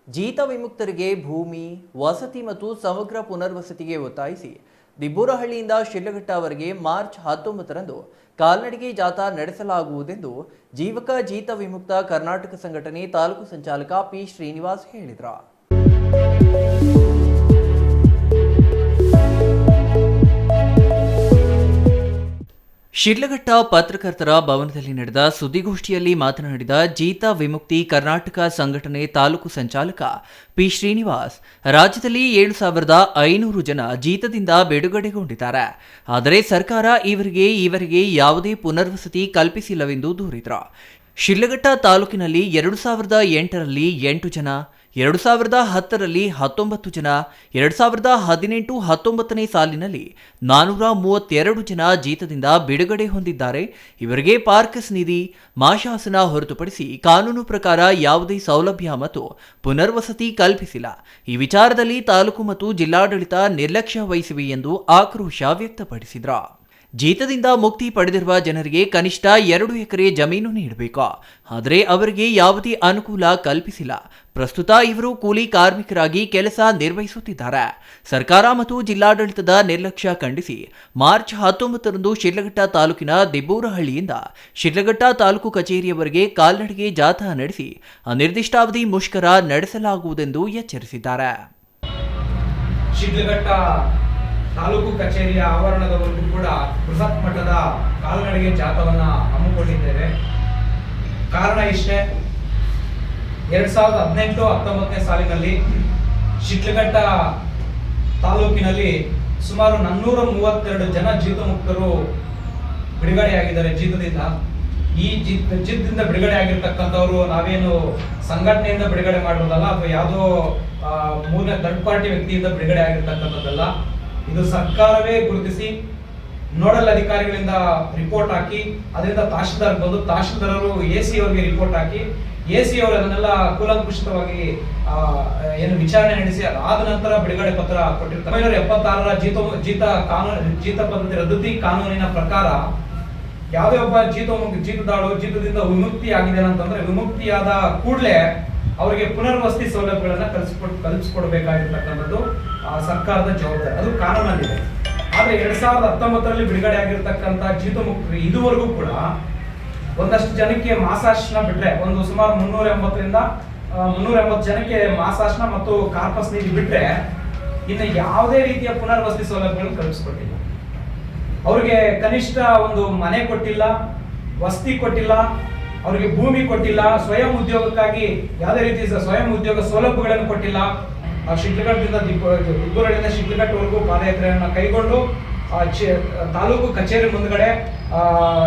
Speaker 1: ಜೀತ ವಿಮುಕ್ತರಿಗೆ ಭೂಮಿ, ವಸತಿ ಮತ್ತು ಸಮಗ್ರ ಪುನರ್ವಸತಿಗೆ ಒತ್ತಾಯಿಸಿ ದಿಬ್ಬೂರಹಳ್ಳಿಯಿಂದ ಶಿಡ್ಲಘಟ್ಟವರೆಗೆ ಮಾರ್ಚ್ 19ರಂದು ಕಾಲ್ನಡಿಗೆ ಜಾಥಾ ನಡೆಸಲಾಗುವುದೆಂದು ಜೀವಕ ಜೀತ ವಿಮುಕ್ತ ಕರ್ನಾಟಕ ಸಂಘಟನೆ ತಾಲೂಕು ಸಂಚಾಲಕ ಪಿ ಶ್ರೀನಿವಾಸ್ ಹೇಳಿದರು. ಶಿಡ್ಲಘಟ್ಟ ಪತ್ರಕರ್ತರ ಭವನದಲ್ಲಿ ನಡೆದ ಸುದ್ದಿಗೋಷ್ಠಿಯಲ್ಲಿ ಮಾತನಾಡಿದ ಜೀತ ವಿಮುಕ್ತಿ ಕರ್ನಾಟಕ ಸಂಘಟನೆ ತಾಲೂಕು ಸಂಚಾಲಕ ಪಿ ಶ್ರೀನಿವಾಸ್, ರಾಜ್ಯದಲ್ಲಿ 7,500 ಜನ ಜೀತದಿಂದ ಬಿಡುಗಡೆಗೊಂಡಿದ್ದಾರೆ. ಆದರೆ ಸರ್ಕಾರ ಇವರಿಗೆ ಯಾವುದೇ ಪುನರ್ವಸತಿ ಕಲ್ಪಿಸಿಲ್ಲವೆಂದು ದೂರಿದರು. ಶಿಡ್ಲಘಟ್ಟ ತಾಲೂಕಿನಲ್ಲಿ 2008ರಲ್ಲಿ 8 ಜನ, 2010ರಲ್ಲಿ 19 ಜನ, 2018-19ನೇ ಸಾಲಿನಲ್ಲಿ 432 ಜನ ಜೀತದಿಂದ ಬಿಡುಗಡೆ ಹೊಂದಿದ್ದಾರೆ. ಇವರಿಗೆ ಪಾರ್ಕಸ್ ನಿಧಿ, ಮಾಶಾಸನ ಹೊರತುಪಡಿಸಿ ಕಾನೂನು ಪ್ರಕಾರ ಯಾವುದೇ ಸೌಲಭ್ಯ ಮತ್ತು ಪುನರ್ವಸತಿ ಕಲ್ಪಿಸಿಲ್ಲ. ಈ ವಿಚಾರದಲ್ಲಿ ತಾಲೂಕು ಮತ್ತು ಜಿಲ್ಲಾಡಳಿತ ನಿರ್ಲಕ್ಷ್ಯ ವಹಿಸಿವೆ ಎಂದು ಆಕ್ರೋಶ ವ್ಯಕ್ತಪಡಿಸಿದರು. ಜೀತದಿಂದ ಮುಕ್ತಿ ಪಡೆದಿರುವ ಜನರಿಗೆ ಕನಿಷ್ಠ 2 ಎಕರೆ ಜಮೀನು ನೀಡಬೇಕು, ಆದರೆ ಅವರಿಗೆ ಯಾವುದೇ ಅನುಕೂಲ ಕಲ್ಪಿಸಿಲ್ಲ. ಪ್ರಸ್ತುತ ಇವರು ಕೂಲಿ ಕಾರ್ಮಿಕರಾಗಿ ಕೆಲಸ ನಿರ್ವಹಿಸುತ್ತಿದ್ದಾರೆ. ಸರ್ಕಾರ ಮತ್ತು ಜಿಲ್ಲಾಡಳಿತದ ನಿರ್ಲಕ್ಷ್ಯ ಖಂಡಿಸಿ ಮಾರ್ಚ್ 19ರಂದು ಶಿಡ್ಲಘಟ್ಟ ತಾಲೂಕಿನ ದಿಬ್ಬೂರಹಳ್ಳಿಯಿಂದ ಶಿಡ್ಲಘಟ್ಟ ತಾಲೂಕು ಕಚೇರಿಯವರೆಗೆ ಕಾಲ್ನಡಿಗೆ ಜಾಥಾ ನಡೆಸಿ ಅನಿರ್ದಿಷ್ಟಾವಧಿ ಮುಷ್ಕರ ನಡೆಸಲಾಗುವುದೆಂದು ಎಚ್ಚರಿಸಿದ್ದಾರೆ.
Speaker 9: ಶಿಡ್ಲಘಟ್ಟ ತಾಲೂಕು ಕಚೇರಿಯ ಆವರಣದವರೆಗೂ ಕೂಡ ಬೃಹತ್ ಮಟ್ಟದ ಕಾಲ್ನಡಿಗೆ ಜಾಥಾವನ್ನ ಹಮ್ಮಿಕೊಂಡಿದ್ದೇವೆ. ಕಾರಣ ಇಷ್ಟೇ, 2018-19ನೇ ಸಾಲಿನಲ್ಲಿ ಶಿಡ್ಲಘಟ್ಟ ತಾಲೂಕಿನಲ್ಲಿ ಸುಮಾರು 432 ಜನ ಜೀತ ಮುಕ್ತರು ಬಿಡುಗಡೆಯಾಗಿದ್ದಾರೆ ಜೀತದಿಂದ. ಈ ಜೀತದಿಂದ ಬಿಡುಗಡೆ ಆಗಿರ್ತಕ್ಕಂಥವ್ರು ನಾವೇನು ಸಂಘಟನೆಯಿಂದ ಬಿಡುಗಡೆ ಮಾಡಿರೋದಲ್ಲ ಅಥವಾ ಯಾವುದೋ ಮೂರನೇ ಥರ್ಡ್ ಪಾರ್ಟಿ ವ್ಯಕ್ತಿಯಿಂದ ಬಿಡುಗಡೆ ಆಗಿರ್ತಕ್ಕಂಥದ್ದಲ್ಲ. ಇದು ಸರ್ಕಾರವೇ ಗುರುತಿಸಿ ನೋಡಲ್ ಅಧಿಕಾರಿಗಳಿಂದ ರಿಪೋರ್ಟ್ ಹಾಕಿ ಅದರಿಂದ ತಹಶೀಲ್ದಾರ್ ಬಂದು ತಹಶೀಲ್ದಾರರು AC ಅವರಿಗೆ ರಿಪೋರ್ಟ್ ಹಾಕಿ AC ಅವರು ಅದನ್ನೆಲ್ಲ ಕೂಲಂಕುಷಿತವಾಗಿ ಏನು ವಿಚಾರಣೆ ನಡೆಸಿ ಅದಾದ ನಂತರ ಬಿಡುಗಡೆ ಪತ್ರ ಕೊಟ್ಟಿರ್ತಾರೆ. 1976ರ ಜೀತ ಪದ್ಧತಿ ರದ್ದತಿ ಕಾನೂನಿನ ಪ್ರಕಾರ ಯಾವುದೇ ಒಬ್ಬ ಜೀತದಾಳು ಜೀತದಿಂದ ವಿಮುಕ್ತಿ ಆಗಿದೆ ಅಂತಂದ್ರೆ ವಿಮುಕ್ತಿಯಾದ ಕೂಡಲೇ ಅವರಿಗೆ ಪುನರ್ವಸತಿ ಸೌಲಭ್ಯಗಳನ್ನ ಕಲ್ಪಿಸಿಕೊಡ್ಬೇಕಾಗಿರ್ತಕ್ಕಂಥದ್ದು ಸರ್ಕಾರದ ಜವಾಬ್ದಾರಿ, ಅದು ಕಾನೂನಲ್ಲಿದೆ. ಆದ್ರೆ 2019ರಲ್ಲಿ ಬಿಡುಗಡೆ ಆಗಿರ್ತಕ್ಕಂಥ ಜೀತ ಮುಕ್ತರು ಇದುವರೆಗೂ ಕೂಡ ಒಂದಷ್ಟು ಜನಕ್ಕೆ ಮಾಸಾಶನ ಬಿಟ್ರೆ ಒಂದು ಸುಮಾರು 380ರಿಂದ 380 ಜನಕ್ಕೆ ಮಾಸಾಶನ ಮತ್ತು ಕಾರ್ಪಸ್ ನಿಧಿ ಬಿಟ್ರೆ ಇನ್ನು ಯಾವುದೇ ರೀತಿಯ ಪುನರ್ವಸತಿ ಸೌಲಭ್ಯಗಳನ್ನು ಕಲ್ಪಿಸಿಕೊಟ್ಟಿಲ್ಲ. ಅವ್ರಿಗೆ ಕನಿಷ್ಠ ಒಂದು ಮನೆ ಕೊಟ್ಟಿಲ್ಲ, ವಸತಿ ಕೊಟ್ಟಿಲ್ಲ, ಅವರಿಗೆ ಭೂಮಿ ಕೊಟ್ಟಿಲ್ಲ, ಸ್ವಯಂ ಉದ್ಯೋಗಕ್ಕಾಗಿ ಯಾವುದೇ ರೀತಿ ಸ್ವಯಂ ಉದ್ಯೋಗ ಸೌಲಭ್ಯಗಳನ್ನು ಕೊಟ್ಟಿಲ್ಲ. ಶಿಡ್ಲಘಟ್ಟದಿಂದ ದಿಬ್ಬೂರಹಳ್ಳಿಯಿಂದ ಶಿಡ್ಲಘಟ್ಟವರೆಗೂ ಪಾದಯಾತ್ರೆಯನ್ನು ಕೈಗೊಂಡು ತಾಲೂಕು ಕಚೇರಿ ಮುಂದ್ಗಡೆ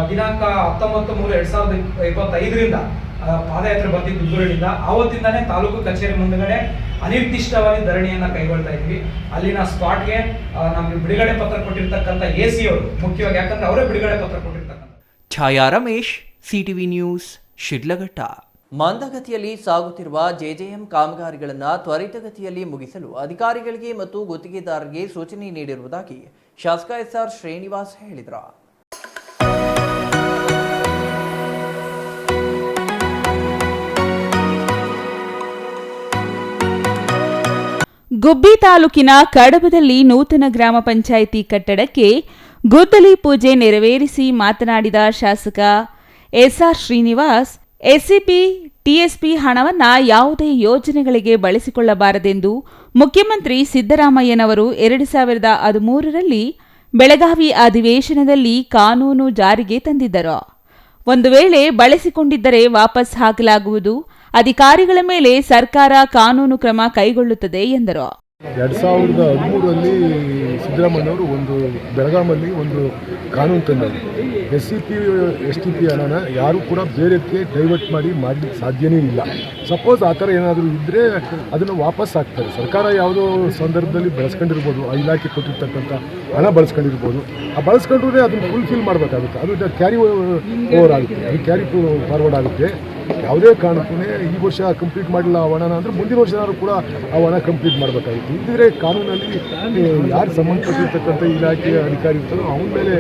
Speaker 9: ದಿನಾಂಕ 19/3/2025ರಿಂದ ಪಾದಯಾತ್ರೆ ಬರ್ತಿದ್ದು ದಿಬ್ಬೂರಹಳ್ಳಿಯಿಂದ. ಆವತ್ತಿಂದಾನೇ ತಾಲೂಕು ಕಚೇರಿ ಮುಂದ್ಗಡೆ ಅನಿರ್ದಿಷ್ಟವಾಗಿ ಧರಣಿಯನ್ನ ಕೈಗೊಳ್ತಾ ಇದ್ವಿ. ಅಲ್ಲಿನ ಸ್ಪಾಟ್ಗೆ ನಮ್ಗೆ ಬಿಡುಗಡೆ ಪತ್ರ ಕೊಟ್ಟಿರ್ತಕ್ಕಂಥ AC ಅವರು ಮುಖ್ಯವಾಗಿ, ಯಾಕಂದ್ರೆ ಅವರೇ ಬಿಡುಗಡೆ ಪತ್ರ ಕೊಟ್ಟಿರ್ತಕ್ಕಂಥ.
Speaker 1: ಛಾಯಾ ರಮೇಶ್, CTV ನ್ಯೂಸ್, ಶಿಡ್ಲಘಟ್ಟ. ಮಂದಗತಿಯಲ್ಲಿ ಸಾಗುತ್ತಿರುವ JJM ಕಾಮಗಾರಿಗಳನ್ನು ತ್ವರಿತಗತಿಯಲ್ಲಿ ಮುಗಿಸಲು ಅಧಿಕಾರಿಗಳಿಗೆ ಮತ್ತು ಗುತ್ತಿಗೆದಾರರಿಗೆ ಸೂಚನೆ ನೀಡಿರುವುದಾಗಿ ಶಾಸಕ SR ಶ್ರೀನಿವಾಸ್ ಹೇಳಿದರು.
Speaker 2: ಗುಬ್ಬಿ ತಾಲೂಕಿನ ಕಡಬದಲ್ಲಿ ನೂತನ ಗ್ರಾಮ ಪಂಚಾಯಿತಿ ಕಟ್ಟಡಕ್ಕೆ ಗುದ್ದಲಿ ಪೂಜೆ ನೆರವೇರಿಸಿ ಮಾತನಾಡಿದ ಶಾಸಕ SR ಶ್ರೀನಿವಾಸ್, SCP, TSP ಹಣವನ್ನು ಯಾವುದೇ ಯೋಜನೆಗಳಿಗೆ ಬಳಸಿಕೊಳ್ಳಬಾರದೆಂದು ಮುಖ್ಯಮಂತ್ರಿ ಸಿದ್ದರಾಮಯ್ಯನವರು 2013ರಲ್ಲಿ ಬೆಳಗಾವಿ ಅಧಿವೇಶನದಲ್ಲಿ ಕಾನೂನು ಜಾರಿಗೆ ತಂದಿದ್ದರು. ಒಂದು ವೇಳೆ ಬಳಸಿಕೊಂಡಿದ್ದರೆ ವಾಪಸ್ ಹಾಕಲಾಗುವುದು, ಅಧಿಕಾರಿಗಳ ಮೇಲೆ ಸರ್ಕಾರ ಕಾನೂನು ಕ್ರಮ ಕೈಗೊಳ್ಳುತ್ತದೆ ಎಂದರು.
Speaker 10: 2013ರಲ್ಲಿ ಸಿದ್ದರಾಮಯ್ಯನವರು ಒಂದು ಬೆಳಗಾಮಲ್ಲಿ ಒಂದು ಕಾನೂನು ತಂದರು. SCP, STP ಹಣನ ಯಾರು ಕೂಡ ಬೇರೆಕ್ಕೆ ಡೈವರ್ಟ್ ಮಾಡಲಿಕ್ಕೆ ಸಾಧ್ಯನೇ ಇಲ್ಲ. ಸಪೋಸ್ ಆ ಥರ ಏನಾದರೂ ಇದ್ದರೆ ಅದನ್ನು ವಾಪಸ್ ಹಾಕ್ತಾರೆ. ಸರ್ಕಾರ ಯಾವುದೋ ಸಂದರ್ಭದಲ್ಲಿ ಬಳಸ್ಕೊಂಡಿರ್ಬೋದು, ಆ ಇಲಾಖೆ ಕೊಟ್ಟಿರ್ತಕ್ಕಂಥ ಹಣ ಬಳಸ್ಕೊಂಡಿರ್ಬೋದು. ಆ ಬಳಸ್ಕೊಂಡ್ರೆ ಅದನ್ನು ಫುಲ್ಫಿಲ್ ಮಾಡಬೇಕಾಗುತ್ತೆ. ಅದು ಕ್ಯಾರಿ ಓವರ್ ಆಗುತ್ತೆ, ಅದು ಕ್ಯಾರಿ ಫಾರ್ವರ್ಡ್ ಆಗುತ್ತೆ. ಯಾವುದೇ ಕಾರಣಕ್ಕೂ ಈ ವರ್ಷ ಕಂಪ್ಲೀಟ್ ಮಾಡಿಲ್ಲ ಆ ಹಣನ ಅಂದರೆ ಮುಂದಿನ ವರ್ಷನಾದ್ರೂ ಕೂಡ ಆ ಹಣ ಕಂಪ್ಲೀಟ್ ಮಾಡಬೇಕಾಗಿತ್ತು. ಇದ್ದರೆ ಕಾನೂನಲ್ಲಿ ಯಾರು ಸಂಬಂಧಪಟ್ಟಿರ್ತಕ್ಕಂಥ ಇಲಾಖೆಯ ಅಧಿಕಾರಿ ಇರ್ತಾರೋ ಅವನ ಮೇಲೆ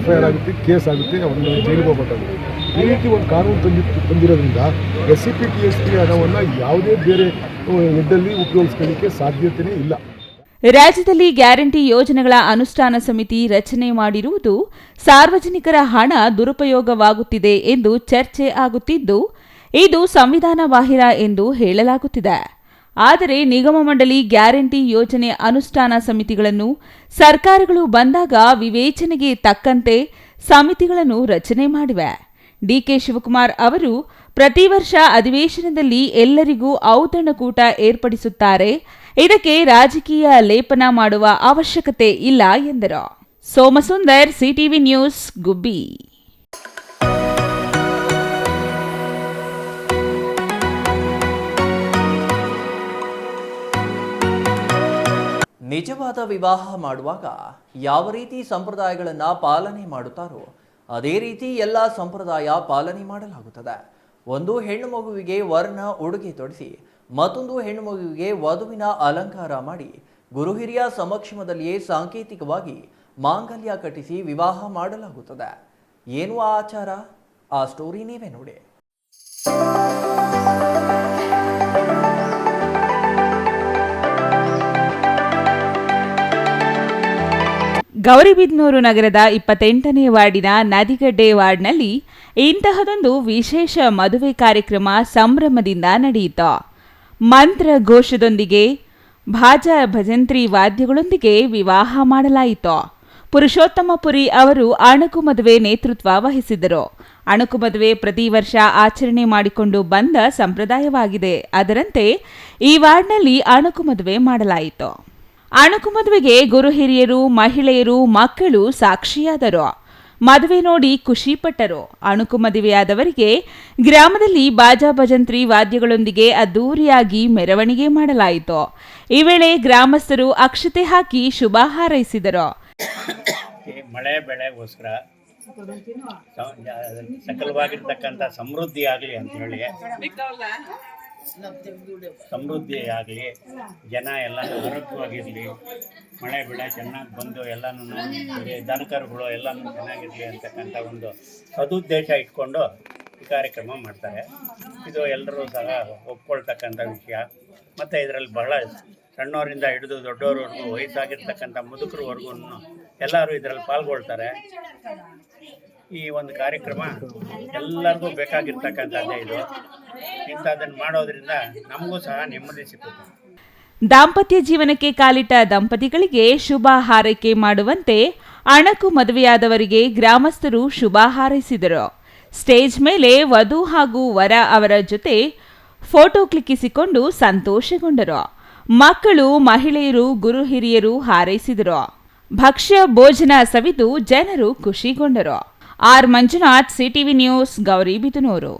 Speaker 10: FIR ಆಗುತ್ತೆ, ಕೇಸ್ ಆಗುತ್ತೆ, ಅವನ್ನ ಜೈಲಿಗೆ ಹೋಗಬೇಕಾಗುತ್ತೆ. ಈ ರೀತಿ ಒಂದು ಕಾನೂನು ತಂದಿರೋದ್ರಿಂದ SCP, TSP ಹಣವನ್ನು ಯಾವುದೇ ಬೇರೆ ಹೆಡ್ಡಲ್ಲಿ ಉಪಯೋಗಿಸ್ಕೊಳ್ಳಿಕ್ಕೆ ಸಾಧ್ಯತೆಯೇ ಇಲ್ಲ.
Speaker 2: ರಾಜ್ಯದಲ್ಲಿ ಗ್ಯಾರಂಟಿ ಯೋಜನೆಗಳ ಅನುಷ್ಠಾನ ಸಮಿತಿ ರಚನೆ ಮಾಡಿರುವುದು ಸಾರ್ವಜನಿಕರ ಹಣ ದುರುಪಯೋಗವಾಗುತ್ತಿದೆ ಎಂದು ಚರ್ಚೆ ಆಗುತ್ತಿದ್ದು, ಇದು ಸಂವಿಧಾನ ಬಾಹಿರ ಎಂದು ಹೇಳಲಾಗುತ್ತಿದೆ. ಆದರೆ ನಿಗಮ ಮಂಡಳಿ ಗ್ಯಾರಂಟಿ ಯೋಜನೆ ಅನುಷ್ಠಾನ ಸಮಿತಿಗಳನ್ನು ಸರ್ಕಾರಗಳು ಬಂದಾಗ ವಿವೇಚನೆಗೆ ತಕ್ಕಂತೆ ಸಮಿತಿಗಳನ್ನು ರಚನೆ ಮಾಡಿವೆ. DK ಶಿವಕುಮಾರ್ ಅವರು ಪ್ರತಿ ವರ್ಷ ಅಧಿವೇಶನದಲ್ಲಿ ಎಲ್ಲರಿಗೂ ಔತಣಕೂಟ ಏರ್ಪಡಿಸುತ್ತಾರೆ. ಇದಕ್ಕೆ ರಾಜಕೀಯ ಲೇಪನ ಮಾಡುವ ಅವಶ್ಯಕತೆ ಇಲ್ಲ ಎಂದರು. ಸೋಮಸುಂದರ್, CTV ನ್ಯೂಸ್, ಗುಬ್ಬಿ.
Speaker 1: ನಿಜವಾದ ವಿವಾಹ ಮಾಡುವಾಗ ಯಾವ ರೀತಿ ಸಂಪ್ರದಾಯಗಳನ್ನು ಪಾಲನೆ ಮಾಡುತ್ತಾರೋ ಅದೇ ರೀತಿ ಎಲ್ಲ ಸಂಪ್ರದಾಯ ಪಾಲನೆ ಮಾಡಲಾಗುತ್ತದೆ. ಒಂದು ಹೆಣ್ಣು ಮಗುವಿಗೆ ವರ್ಣ ಉಡುಗೆ ತೊಡಿಸಿ ಮತ್ತೊಂದು ಹೆಣ್ಣು ಮಗುವಿಗೆ ವಧುವಿನ ಅಲಂಕಾರ ಮಾಡಿ ಗುರು ಹಿರಿಯ ಸಮಕ್ಷಮದಲ್ಲಿಯೇ ಸಾಂಕೇತಿಕವಾಗಿ ಮಾಂಗಲ್ಯ ಕಟ್ಟಿಸಿ ವಿವಾಹ ಮಾಡಲಾಗುತ್ತದೆ. ಏನು ಆ ಆಚಾರ? ಆ ಸ್ಟೋರಿ ನೀವೇ ನೋಡಿ.
Speaker 2: ಗೌರಿಬಿದನೂರು ನಗರದ 28ನೇ ವಾರ್ಡಿನ ನದಿಗಡ್ಡೆ ವಾರ್ಡ್ನಲ್ಲಿ ಇಂತಹದೊಂದು ವಿಶೇಷ ಮದುವೆ ಕಾರ್ಯಕ್ರಮ ಸಂಭ್ರಮದಿಂದ ನಡೆಯಿತು. ಮಂತ್ರ ಘೋಷದೊಂದಿಗೆ ಭಾಜಾ ಭಜಂತ್ರಿ ವಾದ್ಯಗಳೊಂದಿಗೆ ವಿವಾಹ ಮಾಡಲಾಯಿತು. ಪುರುಷೋತ್ತಮಪುರಿ ಅವರು ಅಣಕು ಮದುವೆ ನೇತೃತ್ವ ವಹಿಸಿದ್ದರು. ಅಣಕು ಮದುವೆ ಪ್ರತಿ ವರ್ಷ ಆಚರಣೆ ಮಾಡಿಕೊಂಡು ಬಂದ ಸಂಪ್ರದಾಯವಾಗಿದೆ. ಅದರಂತೆ ಈ ವಾರ್ಡ್ನಲ್ಲಿ ಅಣಕು ಮದುವೆ ಮಾಡಲಾಯಿತು. ಅಣಕು ಮದುವೆಗೆ ಗುರು ಹಿರಿಯರು, ಮಹಿಳೆಯರು, ಮಕ್ಕಳು ಸಾಕ್ಷಿಯಾದರು. ಮದುವೆ ನೋಡಿ ಖುಷಿಪಟ್ಟರು. ಅಣುಕು ಮದುವೆಯಾದವರಿಗೆ ಗ್ರಾಮದಲ್ಲಿ ಬಾಜಾ ಭಜಂತ್ರಿ ವಾದ್ಯಗಳೊಂದಿಗೆ ಅದ್ದೂರಿಯಾಗಿ ಮೆರವಣಿಗೆ ಮಾಡಲಾಯಿತು. ಈ ವೇಳೆ ಗ್ರಾಮಸ್ಥರು ಅಕ್ಷತೆ ಹಾಕಿ ಶುಭ ಹಾರೈಸಿದರು.
Speaker 11: ಮಳೆ ಬೆಳೆಗೋಸ್ಕರ ಸಕಲವಾಗಿರ್ತಕ್ಕಂಥ ಸಮೃದ್ಧಿ ಆಗಲಿ ಅಂತ ಹೇಳಿ, ಸಮೃದ್ಧಿ ಆಗಲಿ, ಜನ ಎಲ್ಲ ಆರೋಗ್ಯವಾಗಿರಲಿ, ಮಳೆ ಬೆಳೆ ಚೆನ್ನಾಗಿ ಬಂದು ಎಲ್ಲನೂ ದನಕರುಗಳು ಎಲ್ಲನೂ ಚೆನ್ನಾಗಿರಲಿ ಅಂತಕ್ಕಂಥ ಒಂದು ಸದುದ್ದೇಶ ಇಟ್ಕೊಂಡು ಈ ಕಾರ್ಯಕ್ರಮ ಮಾಡ್ತಾರೆ. ಇದು ಎಲ್ಲರೂ ಸಹ ಒಪ್ಕೊಳ್ತಕ್ಕಂಥ ವಿಷಯ. ಮತ್ತು ಇದರಲ್ಲಿ ಬಹಳ ಸಣ್ಣವರಿಂದ ಹಿಡಿದು ದೊಡ್ಡವರವರೆಗೂ, ವಯಸ್ಸಾಗಿರ್ತಕ್ಕಂಥ ಮುದುಕರವರೆಗೂ ಎಲ್ಲರೂ ಇದರಲ್ಲಿ ಪಾಲ್ಗೊಳ್ತಾರೆ. ಈ ಒಂದು ಕಾರ್ಯಕ್ರಮ ಎಲ್ಲರಿಗೂ ಬೇಕಾಗಿರ್ತಕ್ಕಂಥದ್ದೇ. ಇದು ಇಂಥದ್ದನ್ನು ಮಾಡೋದ್ರಿಂದ ನಮಗೂ ಸಹ ನೆಮ್ಮದಿ ಸಿಗುತ್ತೆ.
Speaker 2: ದಾಂಪತ್ಯ ಜೀವನಕ್ಕೆ ಕಾಲಿಟ್ಟ ದಂಪತಿಗಳಿಗೆ ಶುಭ ಹಾರೈಕೆ ಮಾಡುವಂತೆ ಅಣಕು ಮದುವೆಯಾದವರಿಗೆ ಗ್ರಾಮಸ್ಥರು ಶುಭ ಹಾರೈಸಿದರು. ಸ್ಟೇಜ್ ಮೇಲೆ ವಧು ಹಾಗೂ ವರ ಅವರ ಜೊತೆ ಫೋಟೋ ಕ್ಲಿಕ್ಕಿಸಿಕೊಂಡು ಸಂತೋಷಗೊಂಡರು. ಮಕ್ಕಳು, ಮಹಿಳೆಯರು, ಗುರು ಹಿರಿಯರು ಹಾರೈಸಿದರು. ಭಕ್ಷ್ಯ ಭೋಜನ ಸವಿದು ಜನರು ಖುಷಿಗೊಂಡರು. R Manjunath, CTV news, Gauribidanur.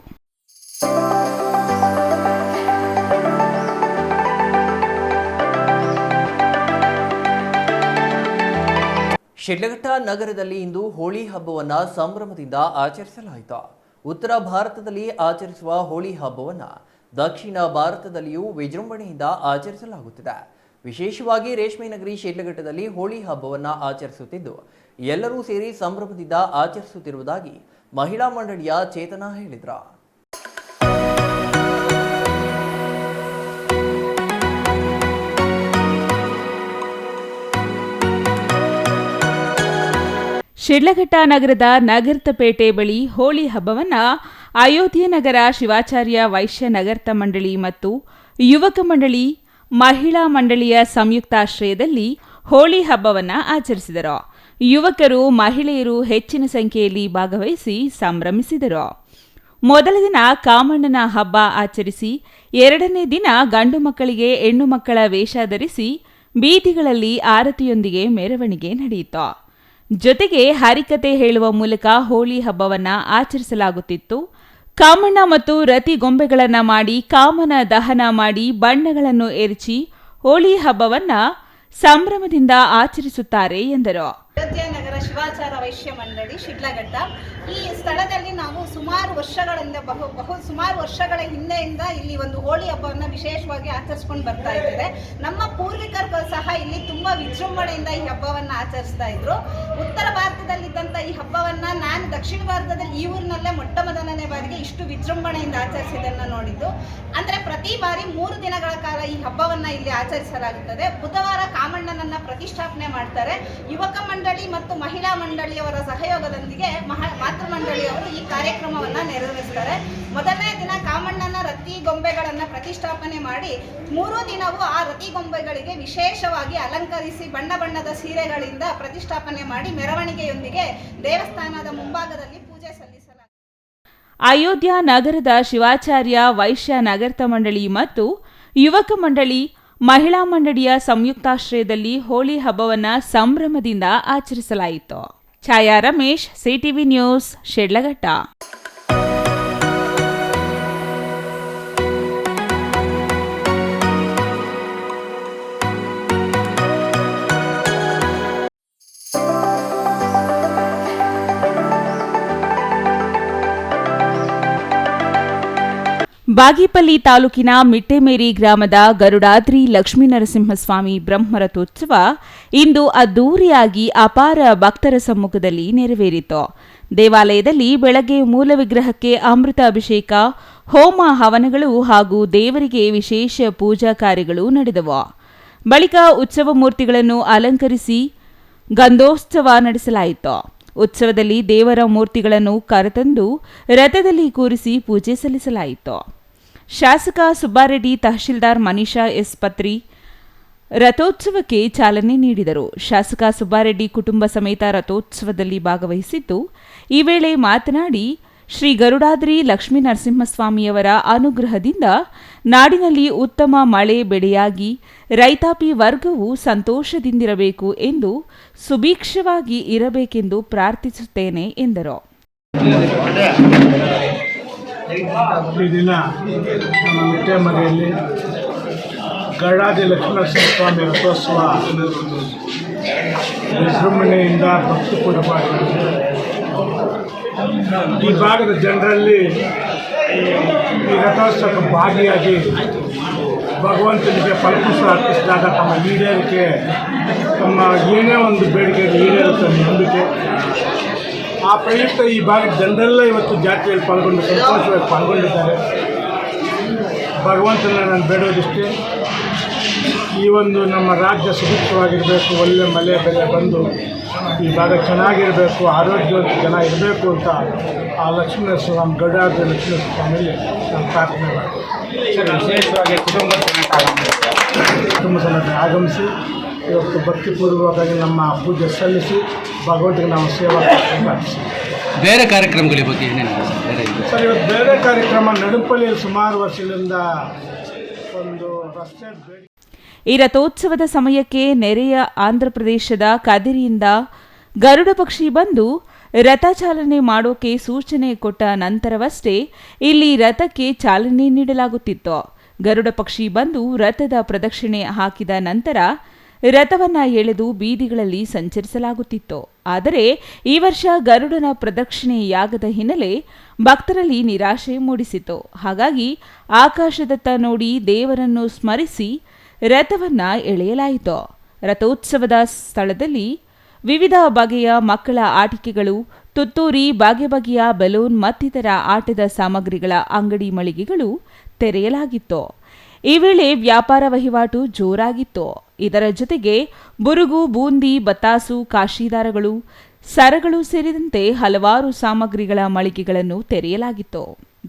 Speaker 1: Shidlaghatta ನಗರದಲ್ಲಿ ಇಂದು ಹೋಳಿ ಹಬ್ಬವನ್ನು ಸಂಭ್ರಮದಿಂದ ಆಚರಿಸಲಾಯಿತು. ಉತ್ತರ ಭಾರತದಲ್ಲಿ ಆಚರಿಸುವ ಹೋಳಿ ಹಬ್ಬವನ್ನು ದಕ್ಷಿಣ ಭಾರತದಲ್ಲಿಯೂ ವಿಜೃಂಭಣೆಯಿಂದ ಆಚರಿಸಲಾಗುತ್ತಿದೆ. ವಿಶೇಷವಾಗಿ ರೇಷ್ಮೆ ನಗರಿ ಶಿಡ್ಲಘಟ್ಟದಲ್ಲಿ ಹೋಳಿ ಹಬ್ಬವನ್ನು ಆಚರಿಸುತ್ತಿದ್ದು ಎಲ್ಲರೂ ಸೇರಿ ಸಂಭ್ರಮದಿಂದ ಆಚರಿಸುತ್ತಿರುವುದಾಗಿ ಮಹಿಳಾ ಮಂಡಳಿಯ ಚೇತನಾ ಹೇಳಿದರು.
Speaker 2: ಶಿಡ್ಲಘಟ್ಟ ನಗರದ ನಗರ್ತಪೇಟೆ ಬಳಿ ಹೋಳಿ ಹಬ್ಬವನ್ನು ಅಯೋಧ್ಯೆ ನಗರ ಶಿವಾಚಾರ್ಯ ವೈಶ್ಯ ನಗರ್ತ ಮಂಡಳಿ ಮತ್ತು ಯುವಕ ಮಂಡಳಿ, ಮಹಿಳಾ ಮಂಡಳಿಯ ಸಂಯುಕ್ತಾಶ್ರಯದಲ್ಲಿ ಹೋಳಿ ಹಬ್ಬವನ್ನು ಆಚರಿಸಿದರು. ಯುವಕರು, ಮಹಿಳೆಯರು ಹೆಚ್ಚಿನ ಸಂಖ್ಯೆಯಲ್ಲಿ ಭಾಗವಹಿಸಿ ಸಂಭ್ರಮಿಸಿದರು. ಮೊದಲ ದಿನ ಕಾಮಣ್ಣನ ಹಬ್ಬ ಆಚರಿಸಿ, ಎರಡನೇ ದಿನ ಗಂಡು ಮಕ್ಕಳಿಗೆ ಹೆಣ್ಣು ಮಕ್ಕಳ ವೇಷ ಧರಿಸಿ ಬೀದಿಗಳಲ್ಲಿ ಆರತಿಯೊಂದಿಗೆ ಮೆರವಣಿಗೆ ನಡೆಯಿತು. ಜೊತೆಗೆ ಹರಿಕತೆ ಹೇಳುವ ಮೂಲಕ ಹೋಳಿ ಹಬ್ಬವನ್ನು ಆಚರಿಸಲಾಗುತ್ತಿತ್ತು. ಕಾಮಣ್ಣ ಮತ್ತು ರತಿ ಗೊಂಬೆಗಳನ್ನು ಮಾಡಿ ಕಾಮನ ದಹನ ಮಾಡಿ ಬಣ್ಣಗಳನ್ನು ಎರಚಿ ಹೋಳಿ ಹಬ್ಬವನ್ನು ಸಂಭ್ರಮದಿಂದ ಆಚರಿಸುತ್ತಾರೆ ಎಂದರು.
Speaker 12: ಅಯೋಧ್ಯೆ ನಗರ ಶಿವಾಚಾರ ವೈಶ್ಯ ಮಂಡಳಿ ಶಿಡ್ಲಘಟ್ಟ ಈ ಸ್ಥಳದಲ್ಲಿ ನಾವು ಸುಮಾರು ವರ್ಷಗಳ ಹಿಂದೆಯಿಂದ ಇಲ್ಲಿ ಒಂದು ಹೋಳಿ ಹಬ್ಬವನ್ನು ವಿಶೇಷವಾಗಿ ಆಚರಿಸ್ಕೊಂಡು ಬರ್ತಾ ಇದ್ದೇವೆ. ನಮ್ಮ ಪೂರ್ವಿಕರು ಸಹ ಇಲ್ಲಿ ತುಂಬಾ ವಿಜೃಂಭಣೆಯಿಂದ ಈ ಹಬ್ಬವನ್ನು ಆಚರಿಸ್ತಾ ಇದ್ರು. ಉತ್ತರ ಭಾರತದಲ್ಲಿದ್ದಂಥ ಈ ಹಬ್ಬವನ್ನು ನಾನು ದಕ್ಷಿಣ ಭಾರತದಲ್ಲಿ ಈ ಊರಿನಲ್ಲೇ ಮೊಟ್ಟ ಮೊದಲನೇ ಬಾರಿಗೆ ಇಷ್ಟು ವಿಜೃಂಭಣೆಯಿಂದ ಆಚರಿಸಿದ್ದನ್ನು ನೋಡಿದ್ದು. ಅಂದರೆ ಪ್ರತಿ ಬಾರಿ 3 ದಿನಗಳ ಕಾಲ ಈ ಹಬ್ಬವನ್ನು ಇಲ್ಲಿ ಆಚರಿಸಲಾಗುತ್ತದೆ. ಬುಧವಾರ ಕಾಮಣ್ಣನನ್ನ ಪ್ರತಿಷ್ಠಾಪನೆ ಮಾಡ್ತಾರೆ. ಯುವಕ ಮಂಡಳಿ ಮತ್ತು ಮಹಿಳಾ ಮಂಡಳಿಯವರ ಸಹಯೋಗದೊಂದಿಗೆ ಮಾತೃ ಮಂಡಳಿಯವರು ಈ ಕಾರ್ಯಕ್ರಮವನ್ನು ನೆರವೇರಿಸ್ತಾರೆ. ಮೊದಲನೇ ದಿನ ಕಾಮಣ್ಣನ ರತಿ ಗೊಂಬೆಗಳನ್ನು ಪ್ರತಿಷ್ಠಾಪನೆ ಮಾಡಿ 3 ದಿನವೂ ಆ ರತಿ ಗೊಂಬೆಗಳಿಗೆ ವಿಶೇಷವಾಗಿ ಅಲಂಕರಿಸಿ ಬಣ್ಣ ಬಣ್ಣದ ಸೀರೆಗಳಿಂದ ಪ್ರತಿಷ್ಠಾಪನೆ ಮಾಡಿ ಮೆರವಣಿಗೆಯೊಂದಿಗೆ ದೇವಸ್ಥಾನದ ಮುಂಭಾಗದಲ್ಲಿ ಪೂಜೆ ಸಲ್ಲಿಸಲಾಗುತ್ತದೆ.
Speaker 2: ಅಯೋಧ್ಯ ನಗರದ ಶಿವಾಚಾರ್ಯ ವೈಶ್ಯ ನಗರ್ತ ಮಂಡಳಿ ಮತ್ತು ಯುವಕ ಮಂಡಳಿ, ಮಹಿಳಾ ಮಂಡಳಿಯ ಸಂಯುಕ್ತಾಶ್ರಯದಲ್ಲಿ ಹೋಳಿ ಹಬ್ಬವನ್ನು ಸಂಭ್ರಮದಿಂದ ಆಚರಿಸಲಾಯಿತು. ಛಾಯಾ ರಮೇಶ್, ಸಿಟಿವಿ ನ್ಯೂಸ್, ಶಿಡ್ಲಘಟ್ಟ. ಬಾಗೇಪಲ್ಲಿ ತಾಲೂಕಿನ ಮಿಟ್ಟೆಮೇರಿ ಗ್ರಾಮದ ಗರುಡಾದ್ರಿ ಲಕ್ಷ್ಮೀನರಸಿಂಹಸ್ವಾಮಿ ಬ್ರಹ್ಮರಥೋತ್ಸವ ಇಂದು ಅದ್ದೂರಿಯಾಗಿ ಅಪಾರ ಭಕ್ತರ ಸಮ್ಮುಖದಲ್ಲಿ ನೆರವೇರಿತು. ದೇವಾಲಯದಲ್ಲಿ ಬೆಳಗ್ಗೆ ಮೂಲ ವಿಗ್ರಹಕ್ಕೆ ಅಮೃತ ಅಭಿಷೇಕ, ಹೋಮ ಹವನಗಳು ಹಾಗೂ ದೇವರಿಗೆ ವಿಶೇಷ ಪೂಜಾ ಕಾರ್ಯಗಳು ನಡೆದವು. ಬಳಿಕ ಉತ್ಸವ ಮೂರ್ತಿಗಳನ್ನು ಅಲಂಕರಿಸಿ ಗಂಧೋತ್ಸವ ನಡೆಸಲಾಯಿತು. ಉತ್ಸವದಲ್ಲಿ ದೇವರ ಮೂರ್ತಿಗಳನ್ನು ಕರೆತಂದು ರಥದಲ್ಲಿ ಕೂರಿಸಿ ಪೂಜೆ ಸಲ್ಲಿಸಲಾಯಿತು. ಶಾಸಕ ಸುಬ್ಬಾರೆಡ್ಡಿ, ತಹಶೀಲ್ದಾರ್ ಮನೀಷಾ ಎಸ್ ಪತ್ರಿ ರಥೋತ್ಸವಕ್ಕೆ ಚಾಲನೆ ನೀಡಿದರು. ಶಾಸಕ ಸುಬ್ಬಾರೆಡ್ಡಿ ಕುಟುಂಬ ಸಮೇತ ರಥೋತ್ಸವದಲ್ಲಿ ಭಾಗವಹಿಸಿದ್ದು, ಈ ವೇಳೆ ಮಾತನಾಡಿ ಶ್ರೀ ಗರುಡಾದ್ರಿ ಲಕ್ಷ್ಮೀನರಸಿಂಹಸ್ವಾಮಿಯವರ ಅನುಗ್ರಹದಿಂದ ನಾಡಿನಲ್ಲಿ ಉತ್ತಮ ಮಳೆ ಬೆಳೆಯಾಗಿ ರೈತಾಪಿ ವರ್ಗವು ಸಂತೋಷದಿಂದಿರಬೇಕು ಎಂದು ಸುಭೀಕ್ಷವಾಗಿ ಇರಬೇಕೆಂದು ಪ್ರಾರ್ಥಿಸುತ್ತೇನೆ ಎಂದರು.
Speaker 13: ಈ ದಿನ ನಮ್ಮ ಮಿಟ್ಟೆಮರಿಯಲ್ಲಿ ಗರುಡಾದ್ರಿ ಲಕ್ಷ್ಮೀನರಸಿಂಹಸ್ವಾಮಿ ರಥೋತ್ಸವ ವಿಜೃಂಭಣೆಯಿಂದ ಭಕ್ತಿಪೂರ್ವಕವಾಗಿ ಈ ಭಾಗದ ಜನರಲ್ಲಿ ಈ ರಥೋತ್ಸವಕ್ಕೆ ಭಾಗಿಯಾಗಿ ಭಗವಂತನಿಗೆ ಫಲಪುಷ್ಪ ಅರ್ಪಿಸಿದಾಗ ತಮ್ಮ ಈಡೇರಿಕೆ, ತಮ್ಮ ಏನೇ ಒಂದು ಬೇಡಿಕೆ ಈಡೇರುತ್ತೆ ನಂಬಿಕೆ. ಆ ಪ್ರಯುಕ್ತ ಈ ಭಾಗದ ಜನರೆಲ್ಲ ಇವತ್ತು ಜಾತ್ರೆಯಲ್ಲಿ ಪಾಲ್ಗೊಂಡು ಸಂತೋಷವಾಗಿ ಪಾಲ್ಗೊಂಡಿದ್ದಾರೆ. ಭಗವಂತನ ನಾನು ಬೇಡೋದಿಷ್ಟೇ, ಈ ಒಂದು ನಮ್ಮ ರಾಜ್ಯ ಸುಭಿಕ್ಷವಾಗಿರಬೇಕು, ಒಳ್ಳೆ ಮಳೆ ಬೆಲೆ ಬಂದು ಈ ಭಾಗ ಚೆನ್ನಾಗಿರಬೇಕು, ಆರೋಗ್ಯವಂತ ಜನ ಇರಬೇಕು ಅಂತ ಆ ಲಕ್ಷ್ಮೀನರಸಿಂಹ ಗರುಡಾದ್ರಿ ಲಕ್ಷ್ಮೀನರಸಿಂಹಸ್ವಾಮಿಯಲ್ಲಿ ನಾನು ಪ್ರಾರ್ಥನೆ ಮಾಡ್ತೀನಿ.
Speaker 11: ವಿಶೇಷವಾಗಿ ಕುಟುಂಬ
Speaker 13: ಸಮೇತ ಆಗಮಿಸಿ ಇವತ್ತು ಭಕ್ತಿಪೂರ್ವಕವಾಗಿ ನಮ್ಮ ಪೂಜೆ ಸಲ್ಲಿಸಿ ಭಗವಂತನಿಗೆ ನಾವು ಸೇವಾ ಪ್ರಾರ್ಥಿಸಿ.
Speaker 14: ಬೇರೆ ಕಾರ್ಯಕ್ರಮಗಳ ಬಗ್ಗೆ
Speaker 13: ಸರ್, ಇವತ್ತು ಬೇರೆ ಕಾರ್ಯಕ್ರಮ ನಡುಪಲ್ಲಿಯಲ್ಲಿ ಸುಮಾರು ವರ್ಷಗಳಿಂದ ಒಂದು ರಸ್ತೆ
Speaker 2: ಈ ರಥೋತ್ಸವದ ಸಮಯಕ್ಕೆ ನೆರೆಯ ಆಂಧ್ರಪ್ರದೇಶದ ಕದಿರಿಯಿಂದ ಗರುಡ ಪಕ್ಷಿ ಬಂದು ರಥ ಚಾಲನೆ ಮಾಡೋಕೆ ಸೂಚನೆ ಕೊಟ್ಟ ನಂತರವಷ್ಟೇ ಇಲ್ಲಿ ರಥಕ್ಕೆ ಚಾಲನೆ ನೀಡಲಾಗುತ್ತಿತ್ತು. ಗರುಡ ಪಕ್ಷಿ ಬಂದು ರಥದ ಪ್ರದಕ್ಷಿಣೆ ಹಾಕಿದ ನಂತರ ರಥವನ್ನ ಎಳೆದು ಬೀದಿಗಳಲ್ಲಿ ಸಂಚರಿಸಲಾಗುತ್ತಿತ್ತು. ಆದರೆ ಈ ವರ್ಷ ಗರುಡನ ಪ್ರದಕ್ಷಿಣೆಯಾಗದ ಹಿನ್ನೆಲೆ ಭಕ್ತರಲ್ಲಿ ನಿರಾಶೆ ಮೂಡಿಸಿತು. ಹಾಗಾಗಿ ಆಕಾಶದತ್ತ ನೋಡಿ ದೇವರನ್ನು ಸ್ಮರಿಸಿ ರಥವನ್ನ ಎಳೆಯಲಾಯಿತು. ರಥೋತ್ಸವದ ಸ್ಥಳದಲ್ಲಿ ವಿವಿಧ ಬಗೆಯ ಮಕ್ಕಳ ಆಟಿಕೆಗಳು, ತುತ್ತೂರಿ, ಬಗೆ ಬಗೆಯ ಬೆಲೂನ್ ಮತ್ತಿತರ ಆಟದ ಸಾಮಗ್ರಿಗಳ ಅಂಗಡಿ ಮಳಿಗೆಗಳು ತೆರೆಯಲಾಗಿತ್ತು. ಈ ವೇಳೆ ವ್ಯಾಪಾರ ವಹಿವಾಟು ಜೋರಾಗಿತ್ತು. ಇದರ ಜೊತೆಗೆ ಬುರುಗು, ಬೂಂದಿ, ಬತ್ತಾಸು, ಕಾಶಿದಾರಗಳು, ಸರಗಳು ಸೇರಿದಂತೆ ಹಲವಾರು ಸಾಮಗ್ರಿಗಳ ಮಳಿಗೆಗಳನ್ನು ತೆರೆಯಲಾಗಿತ್ತು.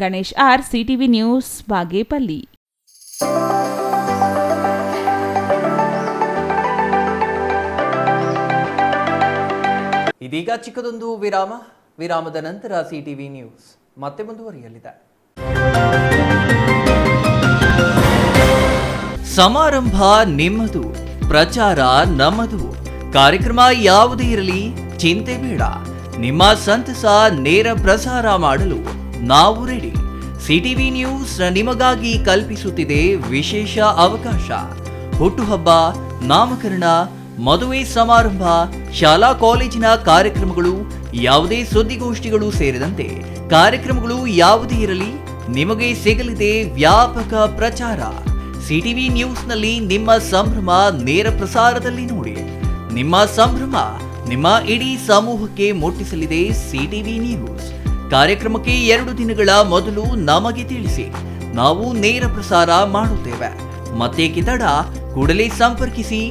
Speaker 2: Ganesh R, CTV news, Bagepalli.
Speaker 1: ಇದೀಗ ಚಿಕ್ಕದೊಂದು ವಿರಾಮದ ನಂತರ ಸಿಟಿವಿ ನ್ಯೂಸ್ ಮತ್ತೆ ಮುಂದುವರಿಯಲಿದೆ. ಸಮಾರಂಭ ನಿಮ್ಮದು, ಪ್ರಚಾರ ನಮ್ಮದು. ಕಾರ್ಯಕ್ರಮ ಯಾವುದೇ ಇರಲಿ ಚಿಂತೆ ಬೇಡ. ನಿಮ್ಮ ಸಂತಸ ನೇರ ಪ್ರಸಾರ ಮಾಡಲು ನಾವು ರೆಡಿ. ಸಿಟಿವಿ ನ್ಯೂಸ್ ನಿಮಗಾಗಿ ಕಲ್ಪಿಸುತ್ತಿದೆ ವಿಶೇಷ ಅವಕಾಶ. ಹುಟ್ಟುಹಬ್ಬ, ನಾಮಕರಣ, ಮದುವೆ ಸಮಾರಂಭ, ಶಾಲಾ ಕಾಲೇಜಿನ ಕಾರ್ಯಕ್ರಮಗಳು, ಯಾವುದೇ ಸುದ್ದಿಗೋಷ್ಠಿಗಳು ಸೇರಿದಂತೆ ಕಾರ್ಯಕ್ರಮಗಳು ಯಾವುದೇ ಇರಲಿ ನಿಮಗೆ ಸಿಗಲಿದೆ ವ್ಯಾಪಕ ಪ್ರಚಾರ. ಸಿಟಿವಿ ನ್ಯೂಸ್ನಲ್ಲಿ ನಿಮ್ಮ ಸಂಭ್ರಮ ನೇರ ಪ್ರಸಾರದಲ್ಲಿ ನೋಡಿ. ನಿಮ್ಮ ಸಂಭ್ರಮ ನಿಮ್ಮ ಇಡೀ ಸಮೂಹಕ್ಕೆ ಮುಟ್ಟಿಸಲಿದೆ ಸಿಟಿವಿ ನ್ಯೂಸ್. ಕಾರ್ಯಕ್ರಮಕ್ಕೆ 2 ದಿನಗಳ ಮೊದಲು ನಮಗೆ ತಿಳಿಸಿ, ನಾವು ನೇರ ಪ್ರಸಾರ ಮಾಡುತ್ತೇವೆ. ಮತ್ತೇಕೆ ತಡ, ಕೂಡಲೇ ಸಂಪರ್ಕಿಸಿ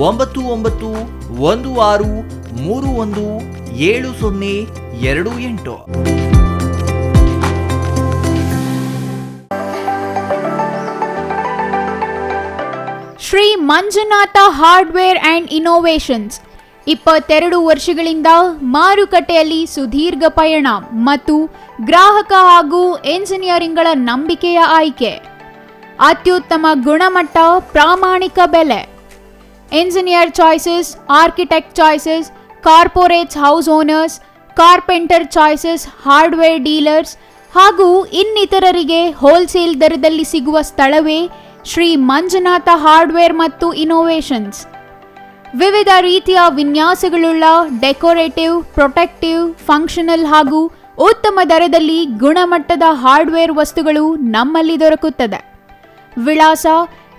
Speaker 1: 9916317028.
Speaker 7: Shri Manjunatha hardware and innovations 22 ವರ್ಷಗಳಿಂದ ಮಾರುಕಟ್ಟೆಯಲ್ಲಿ ಸುದೀರ್ಘ ಪಯಣ ಮತ್ತು ಗ್ರಾಹಕ ಹಾಗೂ ಎಂಜಿನಿಯರಿಂಗ್ಗಳ ನಂಬಿಕೆಯ ಆಯ್ಕೆ. ಅತ್ಯುತ್ತಮ ಗುಣಮಟ್ಟ, ಪ್ರಾಮಾಣಿಕ ಬೆಲೆ. Engineer choices, architect choices, corporates, house owners, carpenter choices, hardware dealers ಹಾಗೂ ಇನ್ನಿತರರಿಗೆ ಹೋಲ್ಸೇಲ್ ದರದಲ್ಲಿ ಸಿಗುವ ಸ್ಥಳವೇ ಶ್ರೀ ಮಂಜುನಾಥ ಹಾರ್ಡ್ವೇರ್ ಮತ್ತು ಇನೋವೇಷನ್ಸ್. ವಿವಿಧ ರೀತಿಯ ವಿನ್ಯಾಸಗಳುಳ್ಳ ಡೆಕೋರೇಟಿವ್, ಪ್ರೊಟೆಕ್ಟಿವ್, ಫಂಕ್ಷನಲ್ ಹಾಗೂ ಉತ್ತಮ ದರದಲ್ಲಿ ಗುಣಮಟ್ಟದ ಹಾರ್ಡ್ವೇರ್ ವಸ್ತುಗಳು ನಮ್ಮಲ್ಲಿ ದೊರಕುತ್ತದೆ. ವಿಳಾಸ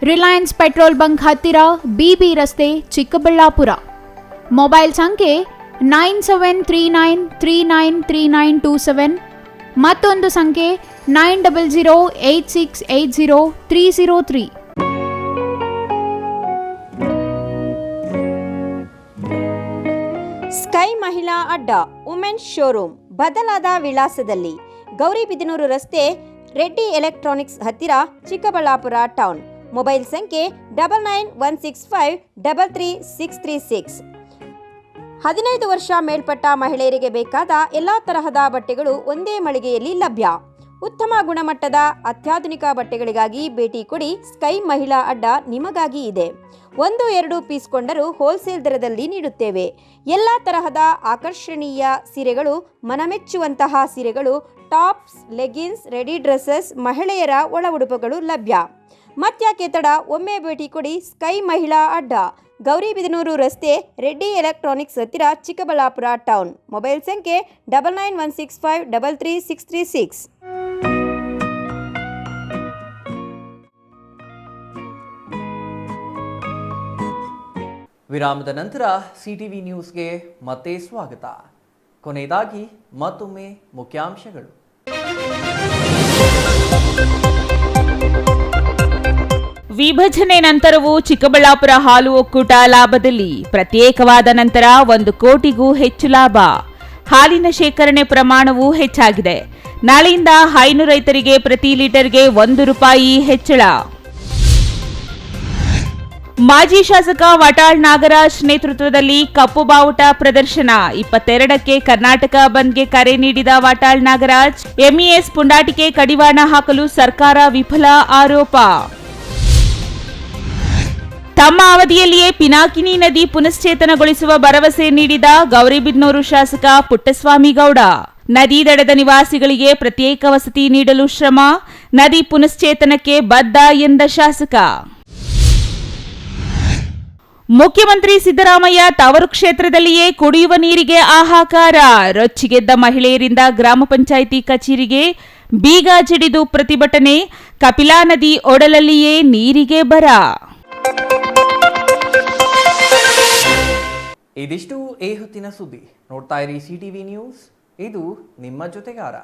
Speaker 7: ರಿಲಯನ್ಸ್ ಪೆಟ್ರೋಲ್ ಬಂಕ್ ಹತ್ತಿರ, ಬಿಬಿ ರಸ್ತೆ, ಚಿಕ್ಕಬಳ್ಳಾಪುರ. ಮೊಬೈಲ್ ಸಂಖ್ಯೆ 9739393927, ಮತ್ತೊಂದು ಸಂಖ್ಯೆ 9008680303.
Speaker 15: ಸ್ಕೈ ಮಹಿಳಾ ಅಡ್ಡ ವುಮೆನ್ಸ್ ಶೋರೂಮ್ ಬದಲಾದ ವಿಳಾಸದಲ್ಲಿ, ಗೌರಿಬಿದನೂರು ರಸ್ತೆ, ರೆಡ್ಡಿ ಎಲೆಕ್ಟ್ರಾನಿಕ್ಸ್ ಹತ್ತಿರ, ಚಿಕ್ಕಬಳ್ಳಾಪುರ ಟೌನ್. ಮೊಬೈಲ್ ಸಂಖ್ಯೆ 9916533636. 15 ವರ್ಷ ಮೇಲ್ಪಟ್ಟ ಮಹಿಳೆಯರಿಗೆ ಬೇಕಾದ ಎಲ್ಲ ತರಹದ ಬಟ್ಟೆಗಳು ಒಂದೇ ಮಳಿಗೆಯಲ್ಲಿ ಲಭ್ಯ. ಉತ್ತಮ ಗುಣಮಟ್ಟದ ಅತ್ಯಾಧುನಿಕ ಬಟ್ಟೆಗಳಿಗಾಗಿ ಭೇಟಿ ಕೊಡಿ. ಸ್ಕೈ ಮಹಿಳಾ ಅಡ್ಡ ನಿಮಗಾಗಿ ಇದೆ. 1-2 ಪೀಸ್ ಕೊಂಡರೂ ಹೋಲ್ಸೇಲ್ ದರದಲ್ಲಿ ನೀಡುತ್ತೇವೆ. ಎಲ್ಲ ತರಹದ ಆಕರ್ಷಣೀಯ ಸೀರೆಗಳು, ಮನಮೆಚ್ಚುವಂತಹ ಸೀರೆಗಳು, ಟಾಪ್ಸ್, ಲೆಗಿನ್ಸ್, ರೆಡಿ ಡ್ರೆಸ್ಸಸ್, ಮಹಿಳೆಯರ ಒಳ ಉಡುಪುಗಳು ಲಭ್ಯ. ಮತ್ಯಾಕೆ ತಡ, ಒಮ್ಮೆ ಭೇಟಿ ಕೊಡಿ. ಸ್ಕೈ ಮಹಿಳಾ ಅಡ್ಡ, ಗೌರಿಬಿದನೂರು ರಸ್ತೆ, ರೆಡ್ಡಿ ಎಲೆಕ್ಟ್ರಾನಿಕ್ಸ್ ಹತ್ತಿರ, ಚಿಕ್ಕಬಳ್ಳಾಪುರ ಟೌನ್. ಮೊಬೈಲ್ ಸಂಖ್ಯೆ 9916533636.
Speaker 1: ವಿರಾಮದ ನಂತರ ಸಿಟಿವಿ ನ್ಯೂಸ್ಗೆ ಮತ್ತೆ ಸ್ವಾಗತ. ಕೊನೆಯದಾಗಿ ಮತ್ತೊಮ್ಮೆ ಮುಖ್ಯಾಂಶಗಳು.
Speaker 2: ವಿಭಜನೆ ನಂತರವೂ ಚಿಕ್ಕಬಳ್ಳಾಪುರ ಹಾಲು ಒಕ್ಕೂಟ ಲಾಭದಲ್ಲಿ. ಪ್ರತ್ಯೇಕವಾದ ನಂತರ 1 ಕೋಟಿಗೂ ಹೆಚ್ಚು ಲಾಭ. ಹಾಲಿನ ಶೇಖರಣೆ ಪ್ರಮಾಣವೂ ಹೆಚ್ಚಾಗಿದೆ. ನಾಳೆಯಿಂದ ಹೈನು ರೈತರಿಗೆ ಪ್ರತಿ ಲೀಟರ್ಗೆ 1 ರೂಪಾಯಿ ಹೆಚ್ಚಳ. ಮಾಜಿ ಶಾಸಕ ವಾಟಾಳ್ ನಾಗರಾಜ್ ನೇತೃತ್ವದಲ್ಲಿ ಕಪ್ಪು ಬಾವುಟ ಪ್ರದರ್ಶನ. 22ಕ್ಕೆ ಕರ್ನಾಟಕ ಬಂದ್ಗೆ ಕರೆ ನೀಡಿದ ವಾಟಾಳ್ ನಾಗರಾಜ್, ಎಂಇಎಸ್ ಪುಂಡಾಟಿಕೆ ಕಡಿವಾಣ ಹಾಕಲು ಸರ್ಕಾರ ವಿಫಲ ಆರೋಪ. ತಮ್ಮ ಅವಧಿಯಲ್ಲಿಯೇ ಪಿನಾಕಿನಿ ನದಿ ಪುನಶ್ಚೇತನಗೊಳಿಸುವ ಭರವಸೆ ನೀಡಿದ ಗೌರಿಬಿದನೂರು ಶಾಸಕ ಪುಟ್ಟಸ್ವಾಮಿ ಗೌಡ. ನದಿ ದಡದ ನಿವಾಸಿಗಳಿಗೆ ಪ್ರತ್ಯೇಕ ವಸತಿ ನೀಡಲು ಶ್ರಮ, ನದಿ ಪುನಶ್ಚೇತನಕ್ಕೆ ಬದ್ಧ ಎಂದ ಶಾಸಕ. ಮುಖ್ಯಮಂತ್ರಿ ಸಿದ್ದರಾಮಯ್ಯ ತವರು ಕ್ಷೇತ್ರದಲ್ಲಿಯೇ ಕುಡಿಯುವ ನೀರಿಗೆ ಹಾಹಾಕಾರ. ರೊಚ್ಚಿಗೆದ್ದ ಮಹಿಳೆಯರಿಂದ ಗ್ರಾಮ ಪಂಚಾಯಿತಿ ಕಚೇರಿಗೆ ಬೀಗ ಜಡಿದು ಪ್ರತಿಭಟನೆ. ಕಪಿಲಾ ನದಿ ಒಡಲಲ್ಲಿಯೇ ನೀರಿಗೆ ಬರ.
Speaker 1: ಇದಿಷ್ಟು ಈ ಹೊತ್ತಿನ ಸುದ್ದಿ. ನೋಡ್ತಾ ಇರಿ ಸಿಟಿವಿ ನ್ಯೂಸ್, ಇದು ನಿಮ್ಮ ಜೊತೆಗಾರ.